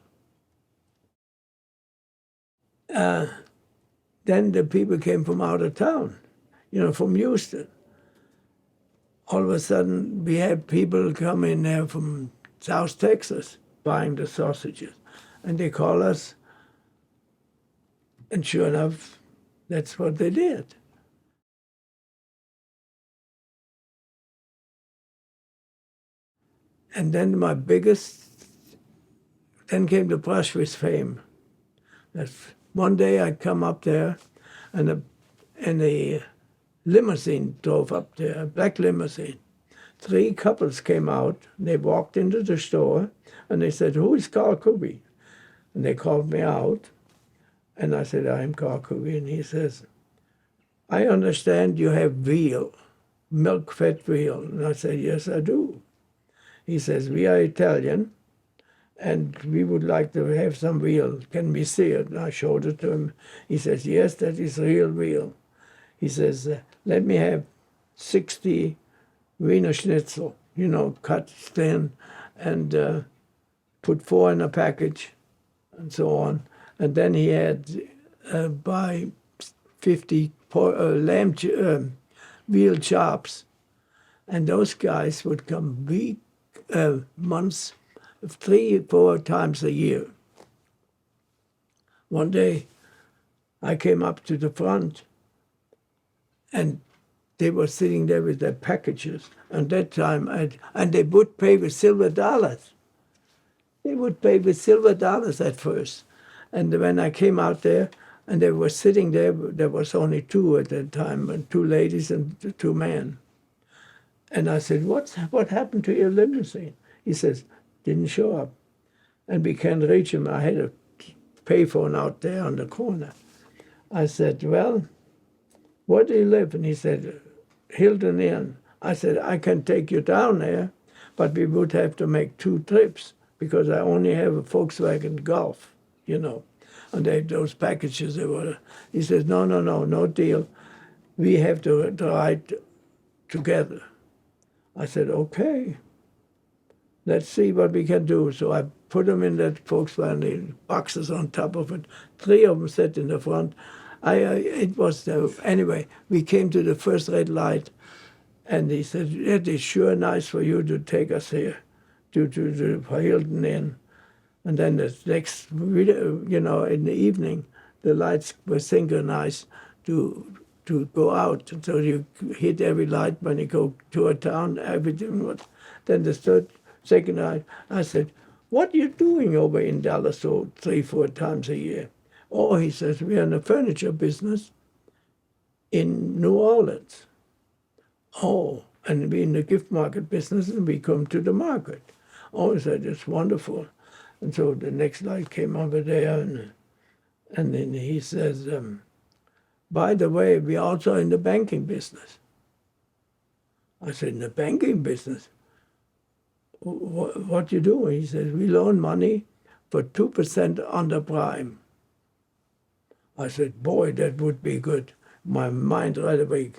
[SPEAKER 1] Then the people came from out of town, you know, from Houston. All of a sudden, we had people come in there from South Texas buying the sausages, and they call us, and sure enough, that's what they did. And then then came the Brushwick fame. One day I come up there, and a limousine drove up there, a black limousine. 3 couples came out, they walked into the store, and they said, who is Karl Kuby? And they called me out, and I said, I'm Karl Kuby. And he says, I understand you have veal, milk-fed veal. And I said, yes, I do. He says, we are Italian, and we would like to have some veal. Can we see it? And I showed it to him. He says, yes, that is real veal. He says, let me have 60 Wiener Schnitzel, you know, cut thin, and put 4 in a package, and so on. And then he had buy 50 veal chops. And those guys would come months, 3 or 4 times a year. One day, I came up to the front, and they were sitting there with their packages. And that time, and they would pay with silver dollars. They would pay with silver dollars at first. And when I came out there, and they were sitting there was only 2 at that time, and 2 ladies and 2 men. And I said, what happened to your limousine? He says, didn't show up. And we can't reach him. I had a payphone out there on the corner. I said, well, where do you live? And he said, Hilton Inn. I said, I can take you down there. but we would have to make 2 trips because I only have a Volkswagen Golf, you know. And those packages, he says, no deal. We have to ride together. I said, okay, let's see what we can do. So I put them in that Volkswagen, the boxes on top of it. 3 of them sat in the front. Anyway, we came to the first red light, and he said, it is sure nice for you to take us here to the Hilton Inn. And then the next, you know, in the evening, the lights were synchronized to go out. So you hit every light when you go to a town, everything was. Then the second night, I said, what are you doing over in Dallas so 3-4 times a year? Oh, he says, we're in the furniture business in New Orleans. Oh, and we're in the gift market business, and we come to the market. Oh, he said, it's wonderful. And so the next light came over there, and then he says, by the way, we're also in the banking business. I said, in the banking business? What you do? He says, we loan money for 2% under prime. I said, boy, that would be good. My mind right away,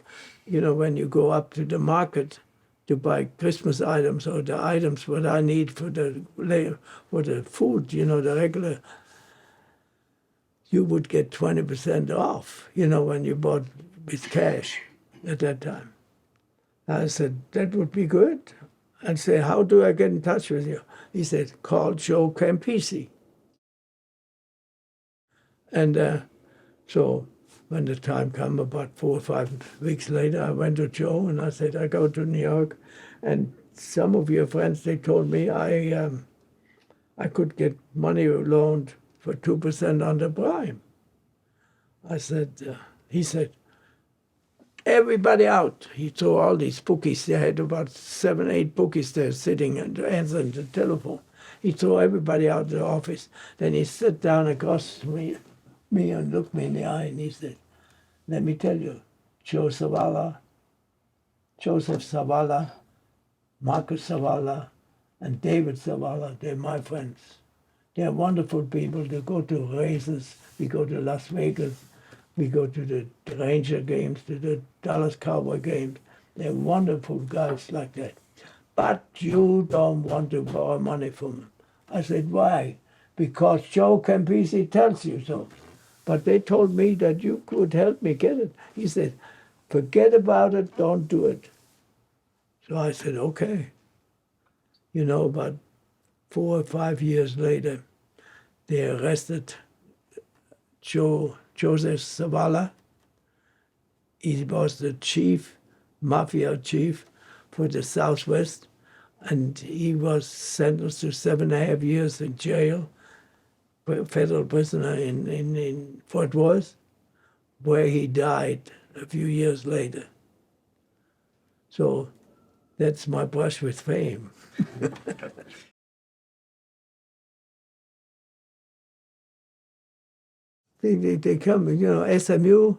[SPEAKER 1] you know, when you go up to the market to buy Christmas items or the items what I need for the food, you know, the regular, you would get 20% off, you know, when you bought with cash at that time. I said, that would be good. I said, how do I get in touch with you? He said, call Joe Campisi. And so when the time came, about 4 or 5 weeks later, I went to Joe and I said, I go to New York, and some of your friends, they told me I could get money loaned for 2% under prime. I said, he said, everybody out. He threw all these bookies. They had about 7, 8 bookies there sitting and answering the telephone. He threw everybody out of the office. Then he sat down across from me and looked me in the eye, and he said, let me tell you, Joseph Zavala, Marcus Zavala, and David Zavala, they're my friends. They're wonderful people. They go to races. We go to Las Vegas. We go to the Ranger games, to the Dallas Cowboy games. They're wonderful guys like that. But you don't want to borrow money from them. I said, why? Because Joe Campisi tells you so. But they told me that you could help me get it. He said, forget about it, don't do it. So I said, okay. You know, about 4 or 5 years later, they arrested Joseph Zavala. He was the mafia chief for the Southwest, and he was sentenced to 7.5 years in jail, federal prisoner in Fort Worth, where he died a few years later. So that's my brush with fame. They come, you know, SMU,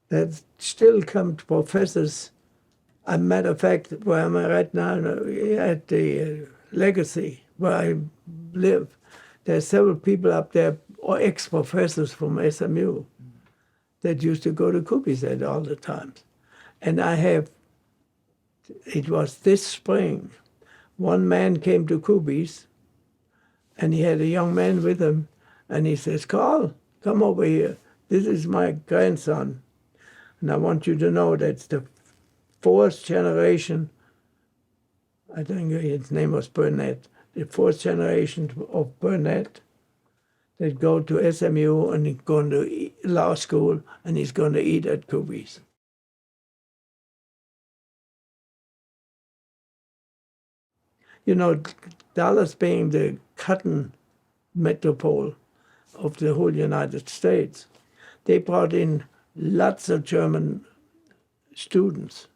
[SPEAKER 1] that still come to professors. As a matter of fact, where I'm right now, at the Legacy, where I live, there's several people up there, or ex-professors from SMU, that used to go to Kuby's head all the time. And it was this spring, one man came to Kuby's, and he had a young man with him, and he says, Karl, come over here. This is my grandson, and I want you to know that's the 4th generation, I think his name was Burnett, the 4th generation of Burnett that go to SMU, and he's going to law school, and he's going to eat at Kuby's. You know, Dallas being the cotton metropole of the whole United States, they brought in lots of German students,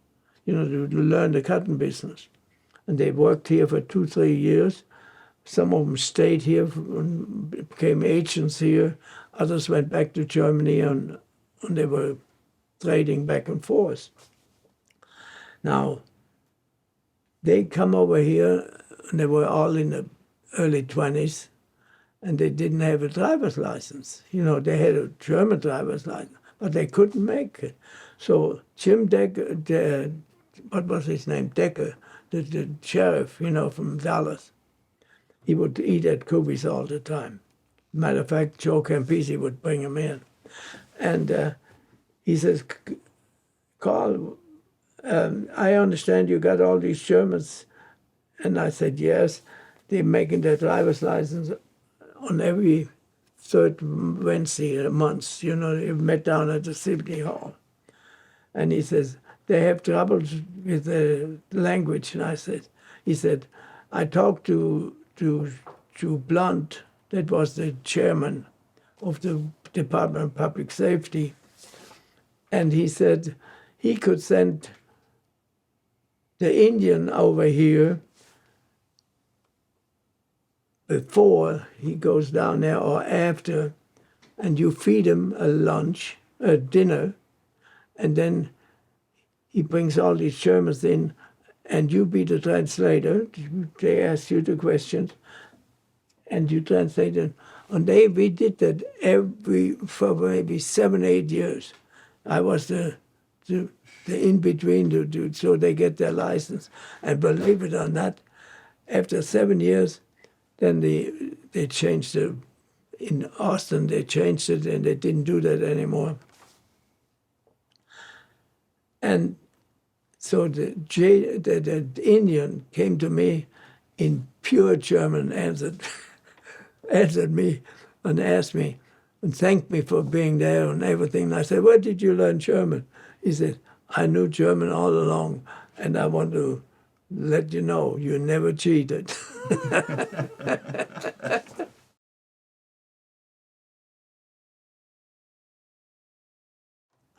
[SPEAKER 1] you know, to learn the cotton business. And they worked here for 2-3 years. Some of them stayed here and became agents here. Others went back to Germany, and they were trading back and forth. Now, they come over here, and they were all in the early 20s, and they didn't have a driver's license. They had a German driver's license, but they couldn't make it. So Jim Decker, what was his name? Decker, the sheriff, from Dallas, he would eat at Kuby's all the time. Matter of fact, Joe Campisi would bring him in. And he says, Karl, I understand you got all these Germans. And I said, yes, they're making their driver's license on every third Wednesday a month. They met down at the City Hall. And he says, they have troubles with the language. And he said, I talked to Blunt, that was the chairman of the Department of Public Safety, and he said he could send the Indian over here before he goes down there or after, and you feed him a dinner, and then he brings all these Germans in, and you be the translator. They ask you the questions, and you translate it. And we did that for maybe 7-8 years. I was the in-between, so they get their license. And believe it or not, after 7 years, then they changed it. In Austin, they changed it, and they didn't do that anymore. And so the Indian came to me in pure German, answered me and asked me and thanked me for being there and everything. And I said, where did you learn German? He said, I knew German all along, and I want to let you know, you never cheated.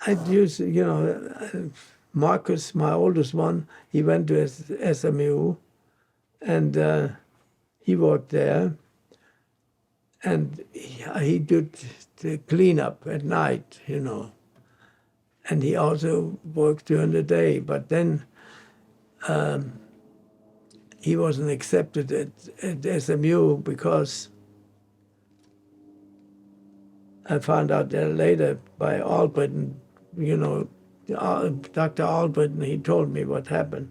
[SPEAKER 1] I used, Marcus, my oldest one, he went to SMU, and he worked there. And he did the cleanup at night, And he also worked during the day. But then he wasn't accepted at SMU because I found out there later by Albritton, Dr. Albritton, he told me what happened.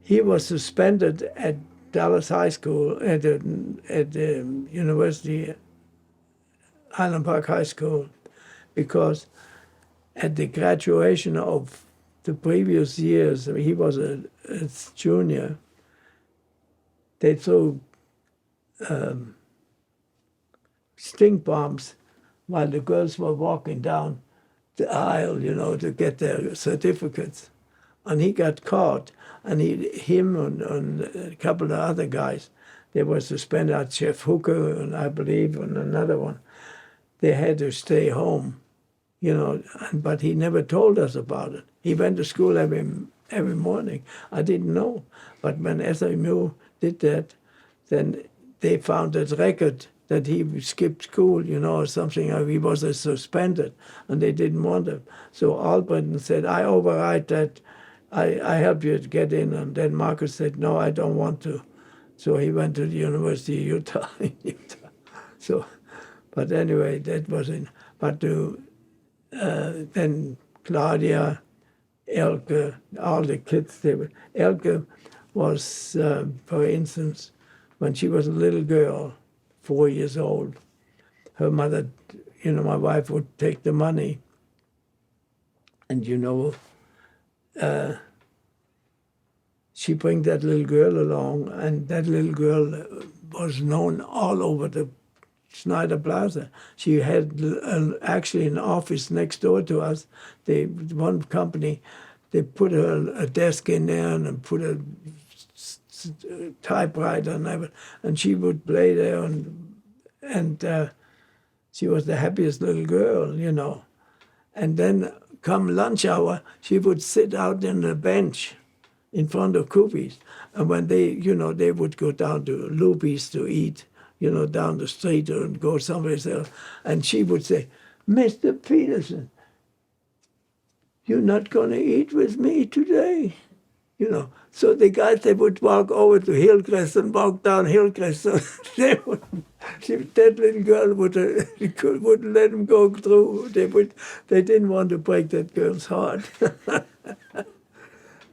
[SPEAKER 1] He was suspended at Dallas High School, at the University, Highland Park High School, because at the graduation of the previous years, he was a junior, they threw stink bombs while the girls were walking down the aisle, to get their certificates. And he got caught, and him and a couple of other guys, they were suspended, Jeff Hooker, and I believe, and another one. They had to stay home, but he never told us about it. He went to school every morning. I didn't know. But when SMU did that, then they found that record that he skipped school, or something. He was suspended, and they didn't want him. So Albritton said, I override that. I help you to get in. And then Marcus said, no, I don't want to. So he went to the University of Utah. So, but anyway, that was in. But then Claudia, Elke, all the kids, Elke was, for instance, when she was a little girl, 4 years old, her mother, my wife would take the money, and she bring that little girl along, and that little girl was known all over the Snider Plaza. She had actually an office next door to us. One company, they put a desk in there and put a typewriter and everything, and she would play there, and she was the happiest little girl, And then come lunch hour, she would sit out on the bench in front of Kuby's. And when they would go down to Luby's to eat, down the street or go someplace else. And she would say, Mr. Peterson, you're not going to eat with me today? you know. So the guys, they would walk over to Hillcrest and walk down Hillcrest. So that little girl wouldn't let them go through. They didn't want to break that girl's heart.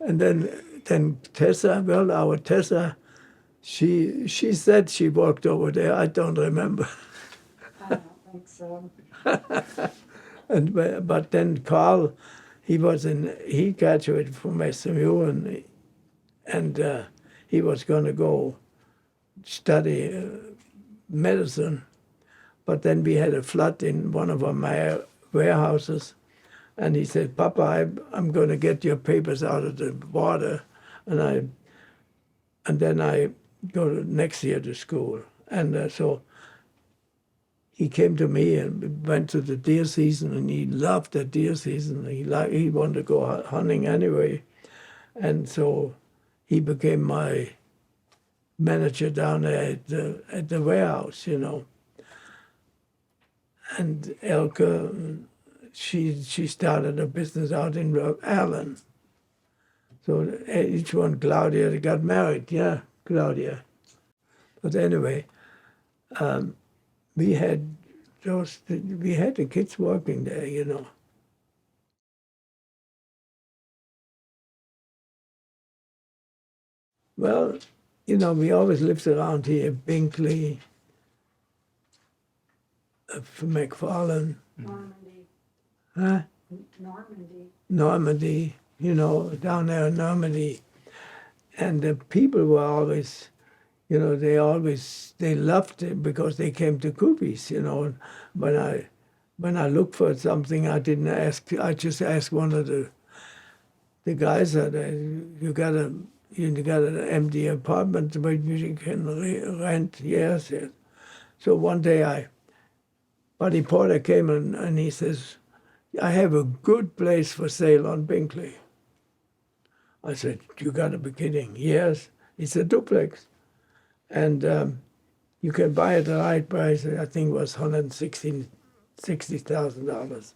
[SPEAKER 1] And then Tessa, well, our Tessa, she said she walked over there. I don't remember.
[SPEAKER 2] I don't think so.
[SPEAKER 1] But then Karl, he graduated from SMU and he was going to go study medicine. But then we had a flood in one of our warehouses, and he said, "Papa, I'm going to get your papers out of the water, and then I go next year to school." And so he came to me and went to the deer season, and he loved the deer season. He wanted to go hunting anyway, and so he became my manager down there at the warehouse, you know. And Elke, she started a business out in Allen. So each one, Claudia, they got married, yeah, Claudia. But anyway, we had the kids working there, you know. Well, you know, we always lived around here, Binkley, McFarlane.
[SPEAKER 2] Normandy.
[SPEAKER 1] Huh?
[SPEAKER 2] Normandy.
[SPEAKER 1] Normandy, you know, down there in Normandy. And the people were always, you know, they loved it because they came to Kuby's, you know. And when I looked for something, I didn't ask. I just asked one of the guys that you got an empty apartment where you can rent. Yes, yes. So one day Buddy Porter came and he says, "I have a good place for sale on Binkley." I said, "You got to be kidding." "Yes." It's a duplex. And you can buy it at the right price. I think it was $160,000.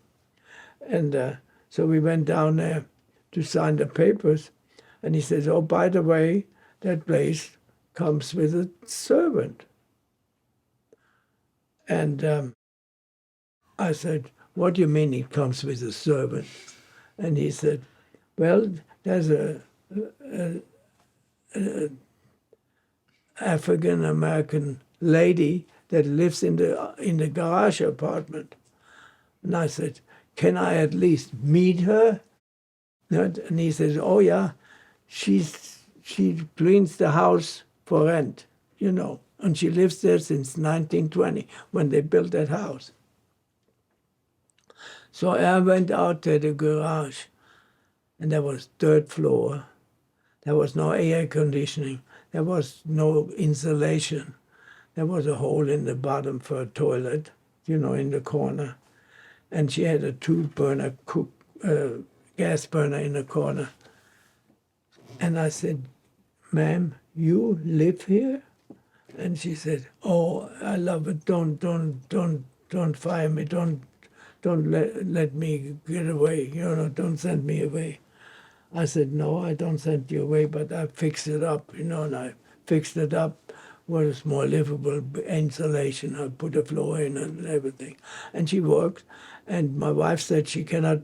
[SPEAKER 1] And so we went down there to sign the papers. And he says, "Oh, by the way, that place comes with a servant." And I said, "What do you mean it comes with a servant?" And he said, "Well, there's a African-American lady that lives in the garage apartment." And I said, "Can I at least meet her?" And he says, "Oh, yeah, she cleans the house for rent, you know, and she lives there since 1920 when they built that house." So I went out to the garage, and there was third floor. There was no air conditioning. There was no insulation. There was a hole in the bottom for a toilet, you know, in the corner. And she had a two-burner gas burner in the corner. And I said, "Ma'am, you live here?" And she said, "Oh, I love it. Don't fire me. Don't let me get away. You know, don't send me away." I said, "No, I don't send you away, but I fixed it up, you know," and I fixed it up was more livable insulation. I put a floor in and everything. And she worked. And my wife said she cannot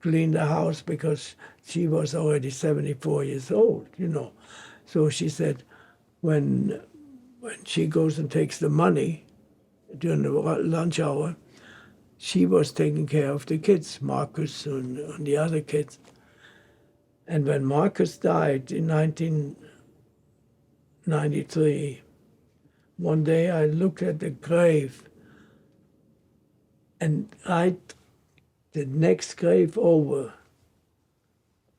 [SPEAKER 1] clean the house because she was already 74 years old, you know. So she said when she goes and takes the money during the lunch hour, she was taking care of the kids, Marcus and the other kids. And when Marcus died in 1993, one day I looked at the grave, and the next grave over,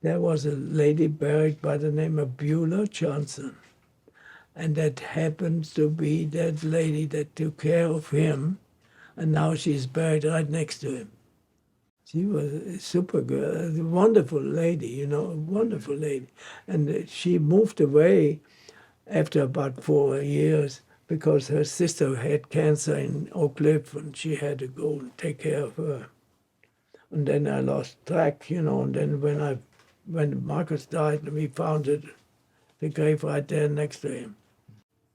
[SPEAKER 1] there was a lady buried by the name of Beulah Johnson. And that happens to be that lady that took care of him, and now she's buried right next to him. She was a super girl, a wonderful lady, you know, a wonderful lady. And she moved away after about 4 years because her sister had cancer in Oak Cliff and she had to go and take care of her. And then I lost track, you know, and then when I when Marcus died, we found the grave right there next to him.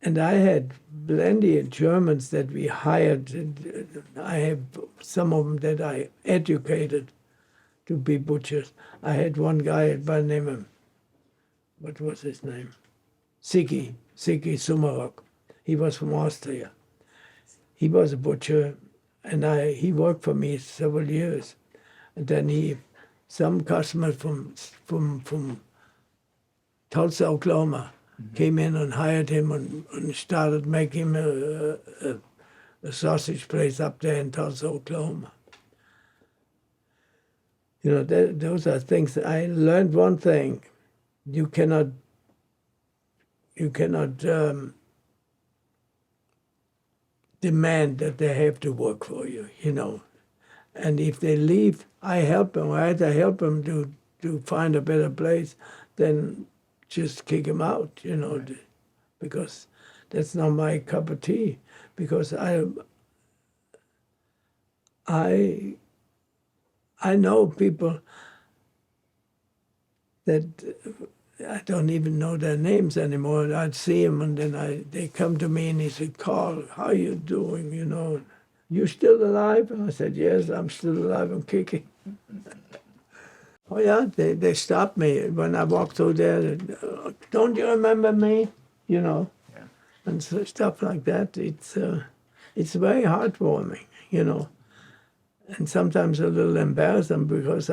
[SPEAKER 1] And I had plenty of Germans that we hired. I have some of them that I educated to be butchers. I had one guy by the name of, what was his name? Sigi Sumarok. He was from Austria. He was a butcher, and he worked for me several years. And then some customers from Tulsa, Oklahoma, came in and hired him and started making him a sausage place up there in Tulsa, Oklahoma. You know, those are things. I learned one thing: you cannot demand that they have to work for you. You know, and if they leave, I help them. I had to help them to find a better place than just kick them out. You know, because that's not my cup of tea. Because I know people that I don't even know their names anymore. I'd see them, and then they come to me and he said, "Karl, how you doing? You know, you still alive?" And I said, "Yes, I'm still alive. I'm kicking." Oh yeah, they stopped me when I walked through there. "Don't you remember me?" You know, and so stuff like that. It's very heartwarming, you know, and sometimes a little embarrassing because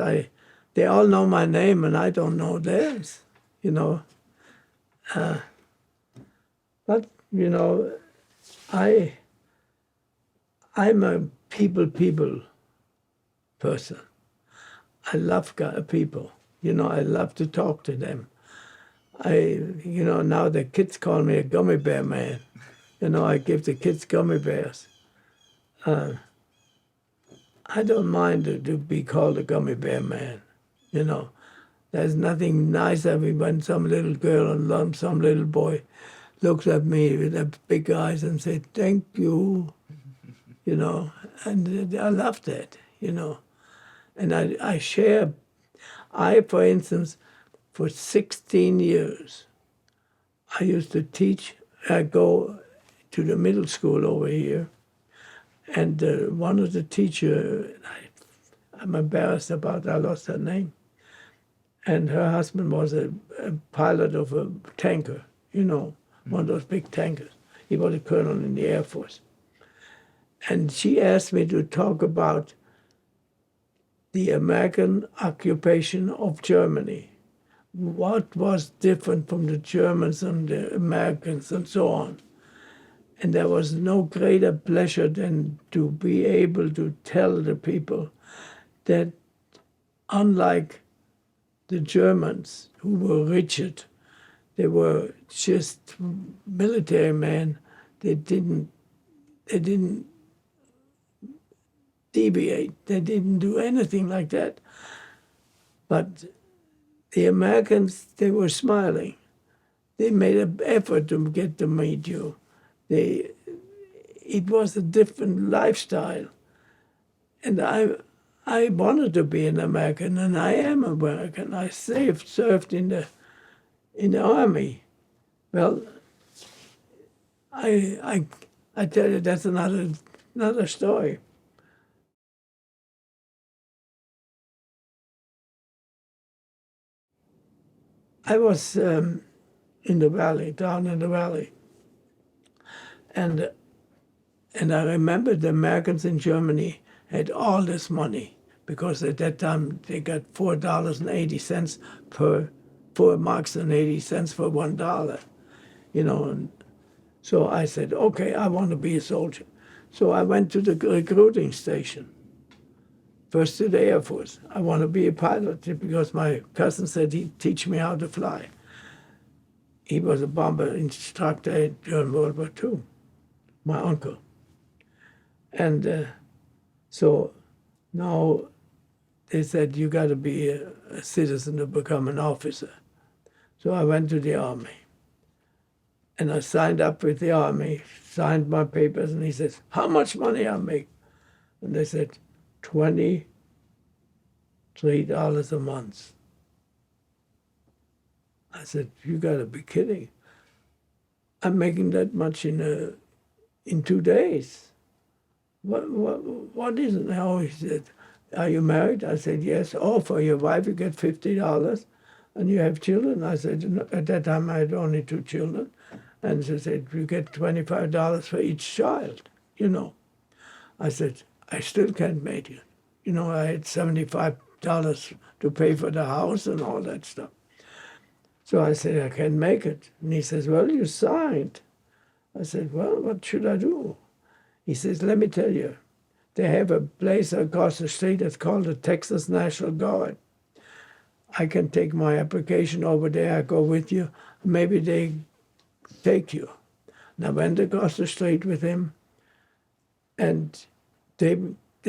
[SPEAKER 1] they all know my name and I don't know theirs, you know. But you know, I'm a people person. I love people. You know, I love to talk to them. Now the kids call me a gummy bear man. You know, I give the kids gummy bears. I don't mind to be called a gummy bear man. You know, there's nothing nicer when some little girl and some little boy looks at me with their big eyes and says, "Thank you." You know, and I love that, you know. And I share. For instance, for 16 years, I used to teach. I go to the middle school over here, and one of the teachers, I'm embarrassed about, I lost her name, and her husband was a pilot of a tanker, you know, one of those big tankers. He was a colonel in the Air Force. And she asked me to talk about the American occupation of Germany. What was different from the Germans and the Americans and so on. And there was no greater pleasure than to be able to tell the people that unlike the Germans, who were rigid, they were just military men. They didn't deviate. They didn't do anything like that. But the Americans, they were smiling. They made an effort to get to meet you. It was a different lifestyle. And I wanted to be an American, and I am American. I served in the army. Well, I tell you, that's another story. I was in the valley, down in the valley, and I remember the Americans in Germany had all this money because at that time they got $4.80 per 4 marks and 80 cents for $1, you know. And so I said, okay, I want to be a soldier. So I went to the recruiting station. First to the Air Force. I want to be a pilot because my cousin said he'd teach me how to fly. He was a bomber instructor during World War II, my uncle. And so now they said, you got to be a citizen to become an officer. So I went to the Army. And I signed up with the Army, signed my papers, and he says, how much money I make? And they said, $23 a month. I said, you gotta be kidding. I'm making that much in 2 days. What is it now? He said, are you married? I said, yes. Oh, for your wife you get $50 and you have children? I said, "No." At that time I had only 2 children. And she said, you get $25 for each child, you know. I said, I still can't make it. You know, I had $75 to pay for the house and all that stuff. So I said, I can't make it. And he says, well, you signed. I said, well, what should I do? He says, let me tell you, they have a place across the street that's called the Texas National Guard. I can take my application over there, I go with you, maybe they take you. And I went across the street with him, and they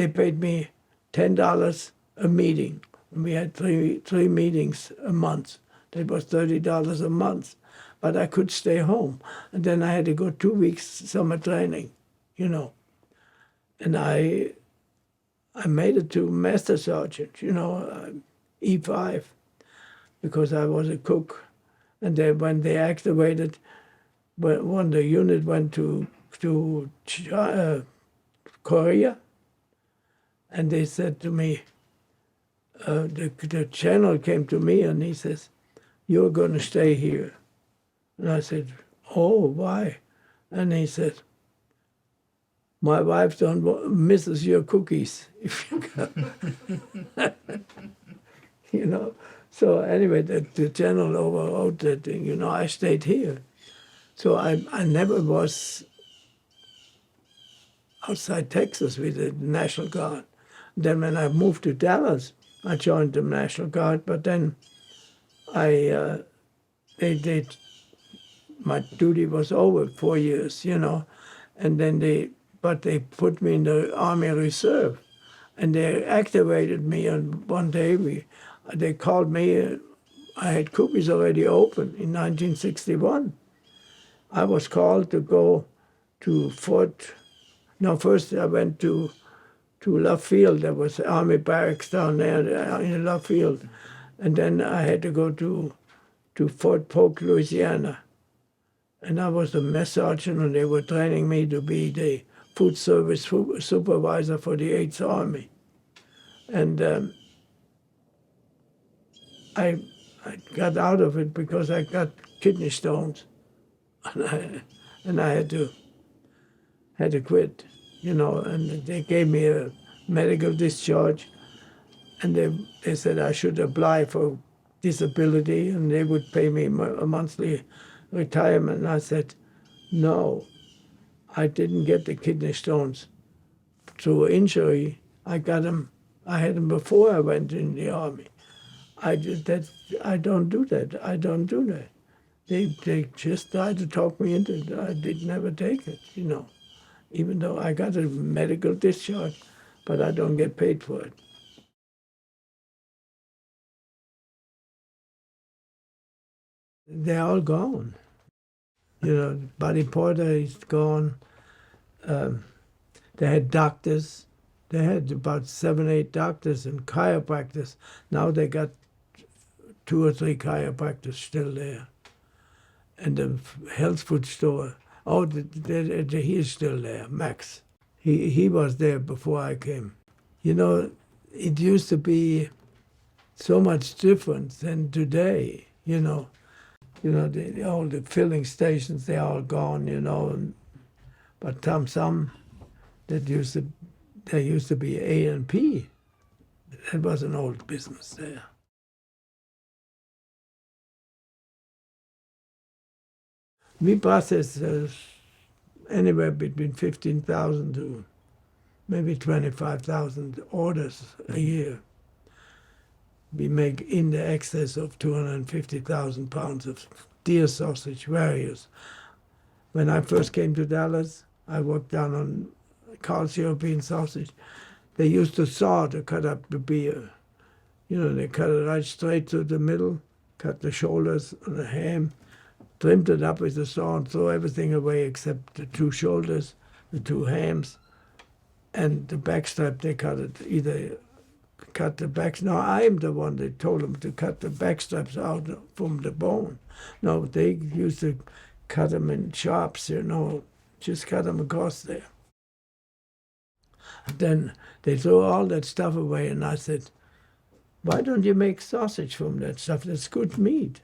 [SPEAKER 1] paid me $10 a meeting. And we had three meetings a month. That was $30 a month. But I could stay home. And then I had to go 2 weeks summer training, you know. And I made it to Master Sergeant, you know, E5, because I was a cook. And then when they activated, when the unit went to Korea, and they said to me, the general came to me and he says, you're going to stay here. And I said, oh, why? And he said, my wife misses your cookies if you go. You know. So anyway, the general overrode that, you know, I stayed here. So I never was outside Texas with the National Guard. Then when I moved to Dallas, I joined the National Guard, but then my duty was over 4 years, you know, and then they put me in the Army Reserve, and they activated me. And one day they called me. I had Kuby's already open in 1961. I was called to go to first I went to Love Field. There was Army barracks down there in Love Field, and then I had to go to Fort Polk, Louisiana. And I was the mess sergeant, and they were training me to be the food service supervisor for the 8th Army. And I got out of it because I got kidney stones, and I had to quit, you know. And they gave me a medical discharge, and they said I should apply for disability, and they would pay me a monthly retirement. And I said, no, I didn't get the kidney stones through injury. I got them. I had them before I went in the Army. I don't do that. I don't do that. They just tried to talk me into it. I did never take it, you know, even though I got a medical discharge, but I don't get paid for it. They're all gone. You know, Buddy Porter is gone. They had doctors. They had about 7, 8 doctors and chiropractors. Now they got 2 or 3 chiropractors still there. And the health food store, he is still there, Max. He was there before I came. You know, it used to be so much different than today, you know. You know, all the filling stations, they're all gone, you know. But some there used to be A&P. That was an old business there. We process anywhere between 15,000 to maybe 25,000 orders a year. We make in the excess of 250,000 pounds of deer sausage, various. When I first came to Dallas, I worked down on Karl's European sausage. They used to saw to cut up the beer. You know, they cut it right straight through the middle, cut the shoulders and the ham, trimmed it up with a saw and throw everything away except the 2 shoulders, the 2 hams, and the backstrap. They cut it either cut the backs. No, I'm the one that told them to cut the backstraps out from the bone. No, they used to cut them in sharps, just cut them across there. And then they threw all that stuff away, and I said, why don't you make sausage from that stuff? That's good meat.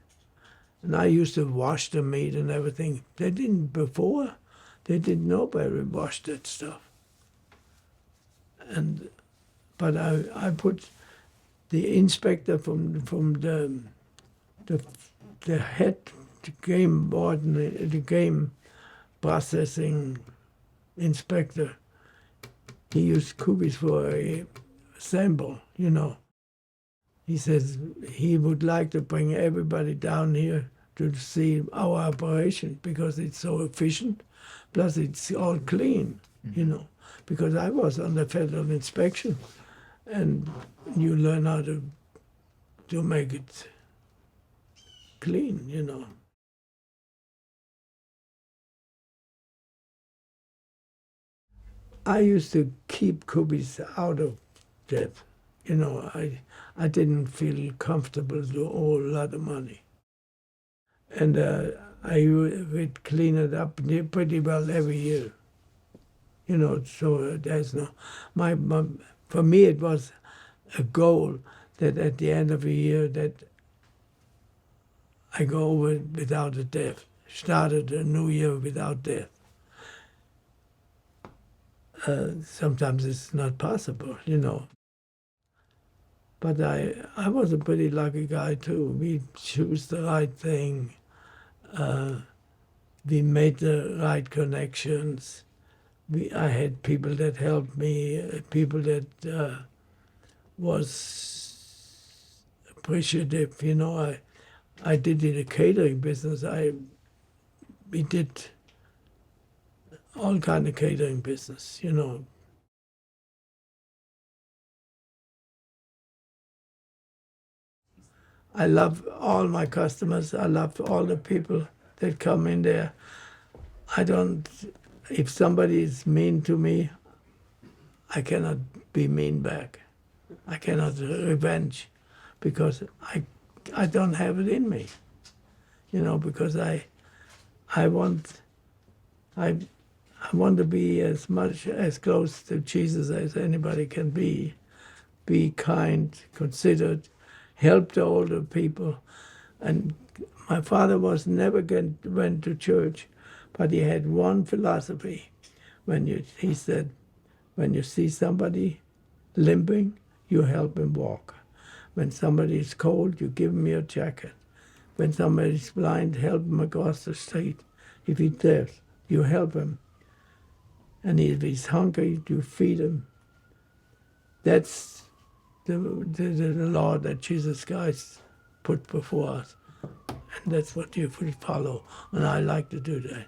[SPEAKER 1] And I used to wash the meat and everything. They didn't before. They didn't know where wash that stuff. But I put the inspector from the head game warden, the game processing inspector. He used Kubys for a sample, He says he would like to bring everybody down here to see our operation because it's so efficient, plus it's all clean, because I was under federal inspection, and you learn how to make it clean, I used to keep Kubys out of debt. I didn't feel comfortable to owe a lot of money. And I would clean it up pretty well every year. So there's no... For me, it was a goal that at the end of a year that I go over without a debt. Started a new year without debt. Sometimes it's not possible, But I was a pretty lucky guy too. We chose the right thing. We made the right connections. I had people that helped me, people that was appreciative. I did in the catering business. We did all kind of catering business, I love all my customers. I love all the people that come in there. If somebody is mean to me, I cannot be mean back. I cannot revenge because I don't have it in me, because I want to be as close to Jesus as anybody can be kind, considered, help the older people. And my father went to church, but he had one philosophy. He said, when you see somebody limping, you help him walk. When somebody is cold, you give him your jacket. When somebody is blind, help him across the street. If he's deaf, you help him. And if he's hungry, you feed him. That's the law that Jesus Christ put before us. And that's what you should follow. And I like to do that.